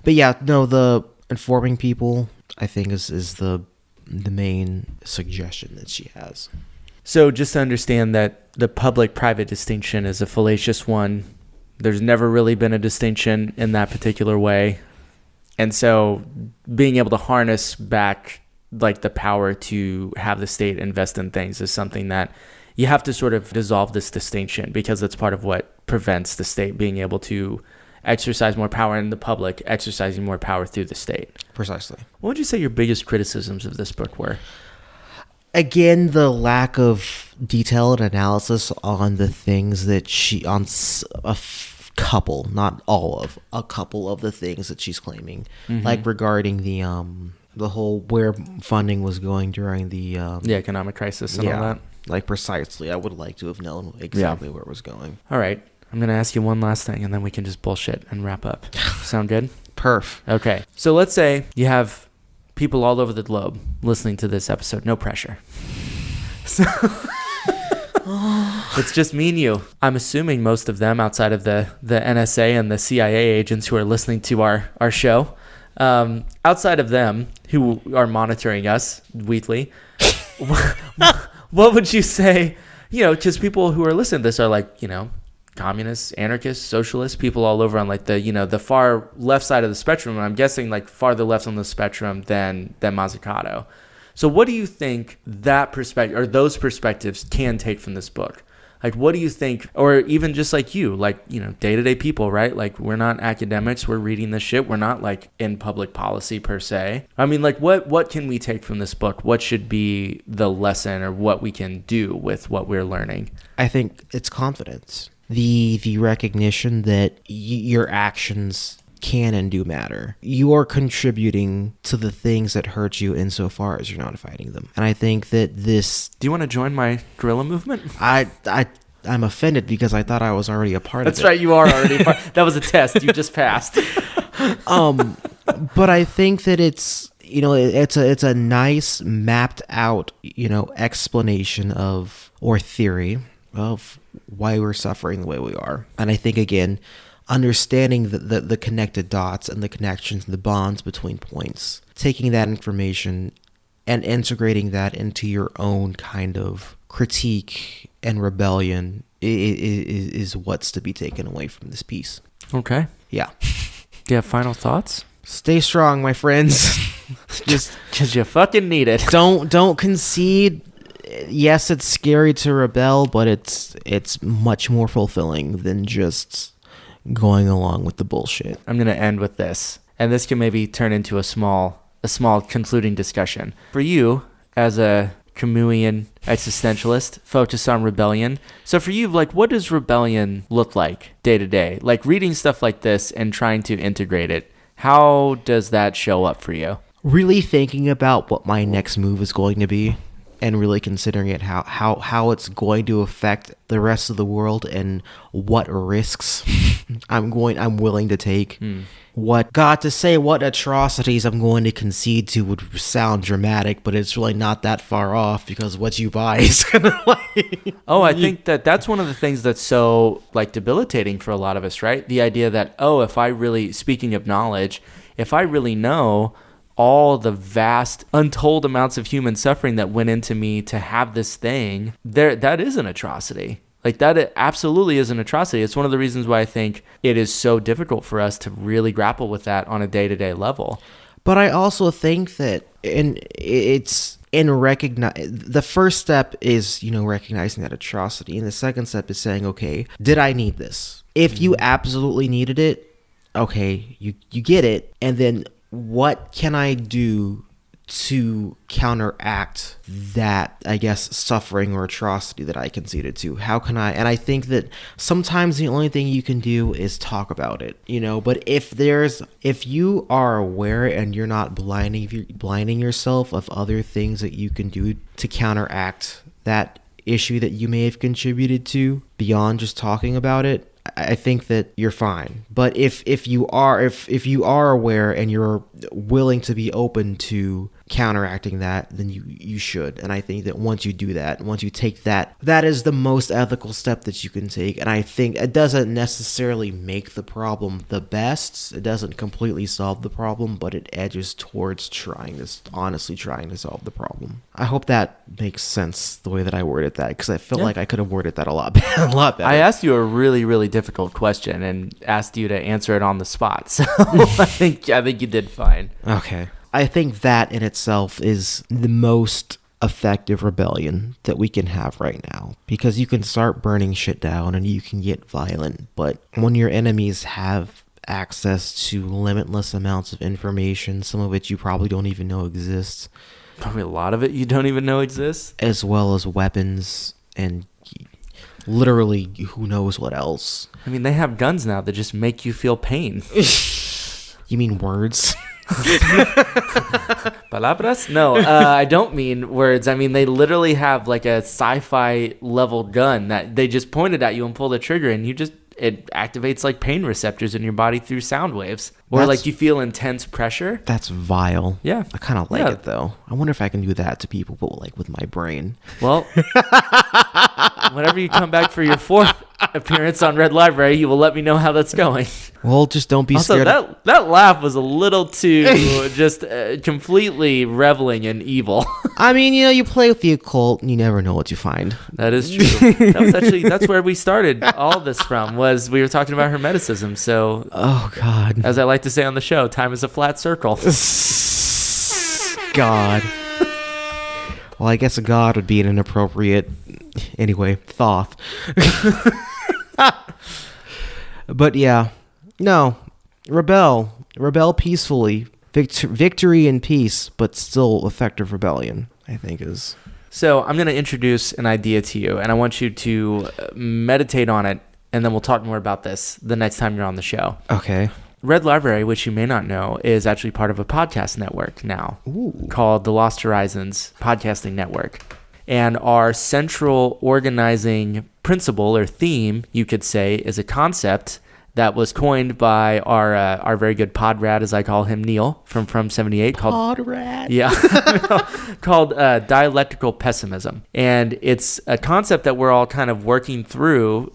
[SPEAKER 2] yeah, no, the informing people, I think is the main suggestion that she has.
[SPEAKER 1] So just to understand that the public-private distinction is a fallacious one. There's never really been a distinction in that particular way. And so being able to harness back like the power to have the state invest in things is something that you have to sort of dissolve this distinction because it's part of what prevents the state being able to exercise more power and the public exercising more power through the state.
[SPEAKER 2] Precisely.
[SPEAKER 1] What would you say your biggest criticisms of this book were?
[SPEAKER 2] Again, the lack of detailed analysis on the things that couple, not all of, a couple of the things that she's claiming, like regarding the whole where funding was going during the
[SPEAKER 1] economic crisis and all that.
[SPEAKER 2] Like precisely. I would like to have known exactly where it was going.
[SPEAKER 1] All right. I'm going to ask you one last thing, and then we can just bullshit and wrap up. Sound good?
[SPEAKER 2] Perf.
[SPEAKER 1] Okay. So let's say you have people all over the globe listening to this episode. No pressure. So it's just me and you. I'm assuming most of them outside of the NSA and the CIA agents who are listening to our show. Outside of them who are monitoring us weekly, what would you say, because people who are listening to this are like, communists, anarchists, socialists, people all over on like the far left side of the spectrum. And I'm guessing like farther left on the spectrum than Mazzucato. So what do you think that perspective or those perspectives can take from this book? Like, what do you think, or even just like you, like, day-to-day people, right? Like, we're not academics, we're reading this shit. We're not like in public policy per se. I mean, like, what can we take from this book? What should be the lesson or what we can do with what we're learning?
[SPEAKER 2] I think it's confidence. The recognition that your actions can and do matter. You are contributing to the things that hurt you insofar as you're not fighting them. And I think that this...
[SPEAKER 1] Do you want to join my guerrilla movement?
[SPEAKER 2] I'm offended because I thought I was already a part of it.
[SPEAKER 1] That's right, you are already a part. That was a test. You just passed.
[SPEAKER 2] But I think that it's... it's a nice mapped out, explanation of, or theory of why we're suffering the way we are. And I think, again, understanding the connected dots and the connections and the bonds between points, taking that information and integrating that into your own kind of critique and rebellion is what's to be taken away from this piece.
[SPEAKER 1] Okay.
[SPEAKER 2] Yeah.
[SPEAKER 1] Do you have final thoughts?
[SPEAKER 2] Stay strong, my friends.
[SPEAKER 1] Just because you fucking need it.
[SPEAKER 2] Don't concede. Yes, it's scary to rebel, but it's much more fulfilling than just going along with the bullshit.
[SPEAKER 1] I'm going to end with this, and this can maybe turn into a small concluding discussion. For you, as a Camusian existentialist focused on rebellion, so for you, like, what does rebellion look like day to day? Like, reading stuff like this and trying to integrate it, how does that show up for you?
[SPEAKER 2] Really thinking about what my next move is going to be, and really considering it how it's going to affect the rest of the world and what risks I'm willing to take. What atrocities I'm going to concede to would sound dramatic, but it's really not that far off because what you buy is gonna like.
[SPEAKER 1] Oh, I think that's one of the things that's so like debilitating for a lot of us, right? The idea that, if I really, speaking of knowledge, if I really know all the vast, untold amounts of human suffering that went into me to have this thing, that is an atrocity. Like, that absolutely is an atrocity. It's one of the reasons why I think it is so difficult for us to really grapple with that on a day-to-day level.
[SPEAKER 2] But I also think that the first step is, recognizing that atrocity. And the second step is saying, okay, did I need this? If you absolutely needed it, okay, you get it. And then what can I do to counteract that, I guess, suffering or atrocity that I conceded to? How can I? And I think that sometimes the only thing you can do is talk about it, but if you are aware and you're not blinding yourself of other things that you can do to counteract that issue that you may have contributed to beyond just talking about it, I think that you're fine. But if you are aware and you're willing to be open to counteracting that, then you should. And I think that once you do that, once you take that is the most ethical step that you can take. And I think it doesn't necessarily make the problem the best. It doesn't completely solve the problem, but it edges towards honestly trying to solve the problem. I hope that makes sense the way that I worded that, because I feel like I could have worded that a lot better.
[SPEAKER 1] I asked you a really, really difficult question and asked you to answer it on the spot. So I think you did fine.
[SPEAKER 2] Okay. I think that in itself is the most effective rebellion that we can have right now, because you can start burning shit down and you can get violent, but when your enemies have access to limitless amounts of information, some of which you probably don't even know exists,
[SPEAKER 1] Probably a lot of it you don't even know exists.
[SPEAKER 2] As well as weapons and literally who knows what else.
[SPEAKER 1] I mean, they have guns now that just make you feel pain.
[SPEAKER 2] You mean words?
[SPEAKER 1] Palabras? No, I don't mean words. I mean, they literally have like a sci-fi level gun that they just pointed at you and pull the trigger, and it activates like pain receptors in your body through sound waves. Or like you feel intense pressure.
[SPEAKER 2] That's vile.
[SPEAKER 1] Yeah.
[SPEAKER 2] I kind of like it though. I wonder if I can do that to people, but like with my brain.
[SPEAKER 1] Well, whenever you come back for your 4th appearance on Red Library, you will let me know how that's going.
[SPEAKER 2] Well, just don't be
[SPEAKER 1] Also,
[SPEAKER 2] scared.
[SPEAKER 1] that laugh was a little too just completely reveling in evil.
[SPEAKER 2] I mean, you play with the occult and you never know what you find.
[SPEAKER 1] That is true. That's where we started all this from, was we were talking about Hermeticism. So,
[SPEAKER 2] Oh, God.
[SPEAKER 1] as I like to say on the show, time is a flat circle.
[SPEAKER 2] God. Well, I guess a god would be an inappropriate, anyway, thought. But yeah, no, rebel peacefully, victory and peace, but still effective rebellion, I think is.
[SPEAKER 1] So I'm going to introduce an idea to you, and I want you to meditate on it, and then we'll talk more about this the next time you're on the show.
[SPEAKER 2] Okay.
[SPEAKER 1] Red Library, which you may not know, is actually part of a podcast network now called the Lost Horizons Podcasting Network. And our central organizing principle or theme, you could say, is a concept that was coined by our very good pod rat, as I call him, Neil, from 78.
[SPEAKER 2] Pod rat?
[SPEAKER 1] Yeah. Called dialectical pessimism. And it's a concept that we're all kind of working through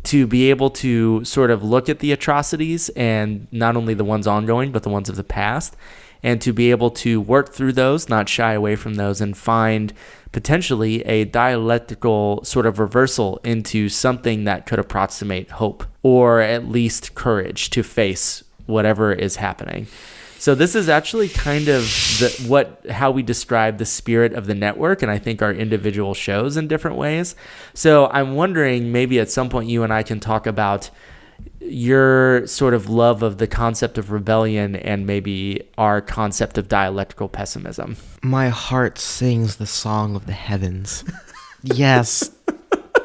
[SPEAKER 1] to be able to sort of look at the atrocities, and not only the ones ongoing, but the ones of the past, and to be able to work through those, not shy away from those, and find potentially a dialectical sort of reversal into something that could approximate hope, or at least courage to face whatever is happening. So this is actually kind of how we describe the spirit of the network, and I think our individual shows in different ways. So I'm wondering, maybe at some point you and I can talk about your sort of love of the concept of rebellion and maybe our concept of dialectical pessimism.
[SPEAKER 2] My heart sings the song of the heavens. Yes.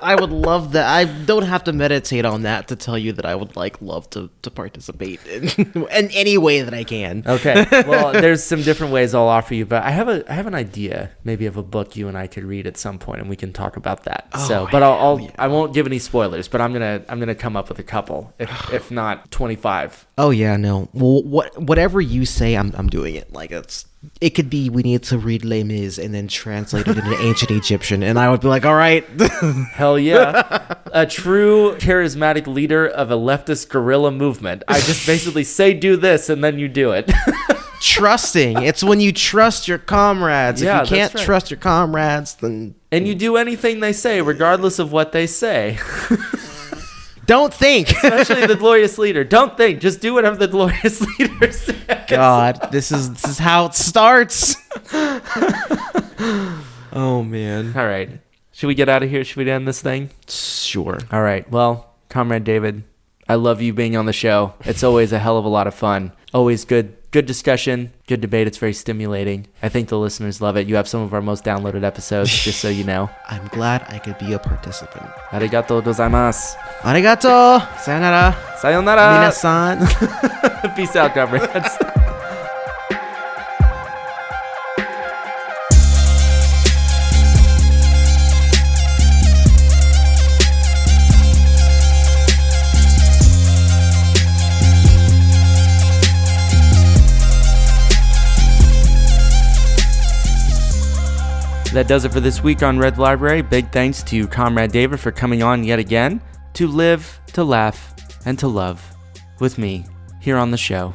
[SPEAKER 2] I would love that. I don't have to meditate on that to tell you that I would love to participate in any way that I can.
[SPEAKER 1] Okay. Well, there's some different ways I'll offer you, but I have an idea maybe of a book you and I could read at some point, and we can talk about that. I won't give any spoilers, but I'm gonna come up with a couple, if not 25.
[SPEAKER 2] Oh yeah, no. Well, whatever you say, I'm doing it. It could be we need to read Les Mis and then translate it into ancient Egyptian, and I would be like, all right.
[SPEAKER 1] Hell yeah. A true charismatic leader of a leftist guerrilla movement. I just basically say do this, and then you do it.
[SPEAKER 2] Trusting. It's when you trust your comrades.
[SPEAKER 1] Yeah,
[SPEAKER 2] if you can't
[SPEAKER 1] that's right.
[SPEAKER 2] trust your comrades, then...
[SPEAKER 1] And you do anything they say, regardless of what they say.
[SPEAKER 2] Don't think.
[SPEAKER 1] Especially the glorious leader. Don't think. Just do whatever the glorious leader says.
[SPEAKER 2] God, this is how it starts. Oh, man.
[SPEAKER 1] All right. Should we get out of here? Should we end this thing?
[SPEAKER 2] Sure.
[SPEAKER 1] All right. Well, Comrade David, I love you being on the show. It's always a hell of a lot of fun. Always good discussion, good debate. It's very stimulating. I think the listeners love it. You have some of our most downloaded episodes, just so you know.
[SPEAKER 2] I'm glad I could be a participant.
[SPEAKER 1] Arigatou gozaimasu.
[SPEAKER 2] Arigato. Sayonara.
[SPEAKER 1] Sayonara.
[SPEAKER 2] Minasan.
[SPEAKER 1] Peace out, comrades. That does it for this week on Red Library. Big thanks to Comrade David for coming on yet again to live, to laugh, and to love with me here on the show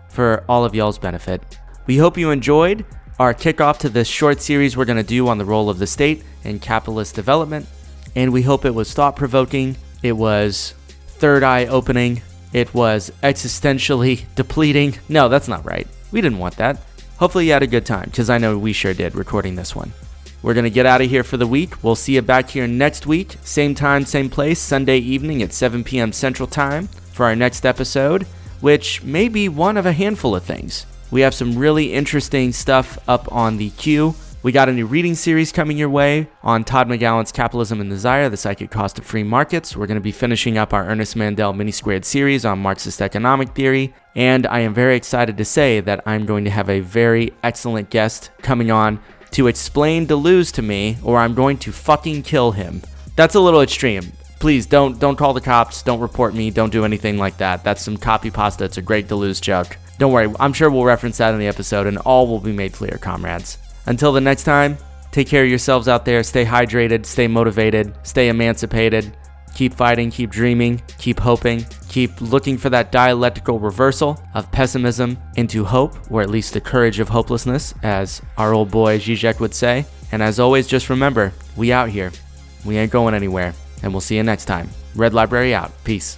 [SPEAKER 1] for all of y'all's benefit. We hope you enjoyed our kickoff to this short series we're going to do on the role of the state in capitalist development, and we hope it was thought-provoking, it was third-eye opening, it was existentially depleting. No, that's not right. We didn't want that. Hopefully you had a good time, because I know we sure did recording this one. We're going to get out of here for the week. We'll see you back here next week. Same time, same place, Sunday evening at 7 p.m. Central Time for our next episode, which may be one of a handful of things. We have some really interesting stuff up on the queue. We got a new reading series coming your way on Todd McGowan's Capitalism and Desire, the Psychic Cost of Free Markets. We're going to be finishing up our Ernest Mandel mini-squared series on Marxist economic theory. And I am very excited to say that I'm going to have a very excellent guest coming on to explain Deleuze to me, or I'm going to fucking kill him. That's a little extreme. Please don't call the cops, don't report me, don't do anything like that. That's some copy pasta. It's a great Deleuze joke. Don't worry, I'm sure we'll reference that in the episode, and all will be made clear, comrades. Until the next time, take care of yourselves out there. Stay hydrated, stay motivated, stay emancipated. Keep fighting, keep dreaming, keep hoping, keep looking for that dialectical reversal of pessimism into hope, or at least the courage of hopelessness, as our old boy Zizek would say. And as always, just remember, we out here. We ain't going anywhere. And we'll see you next time. Red Library out. Peace.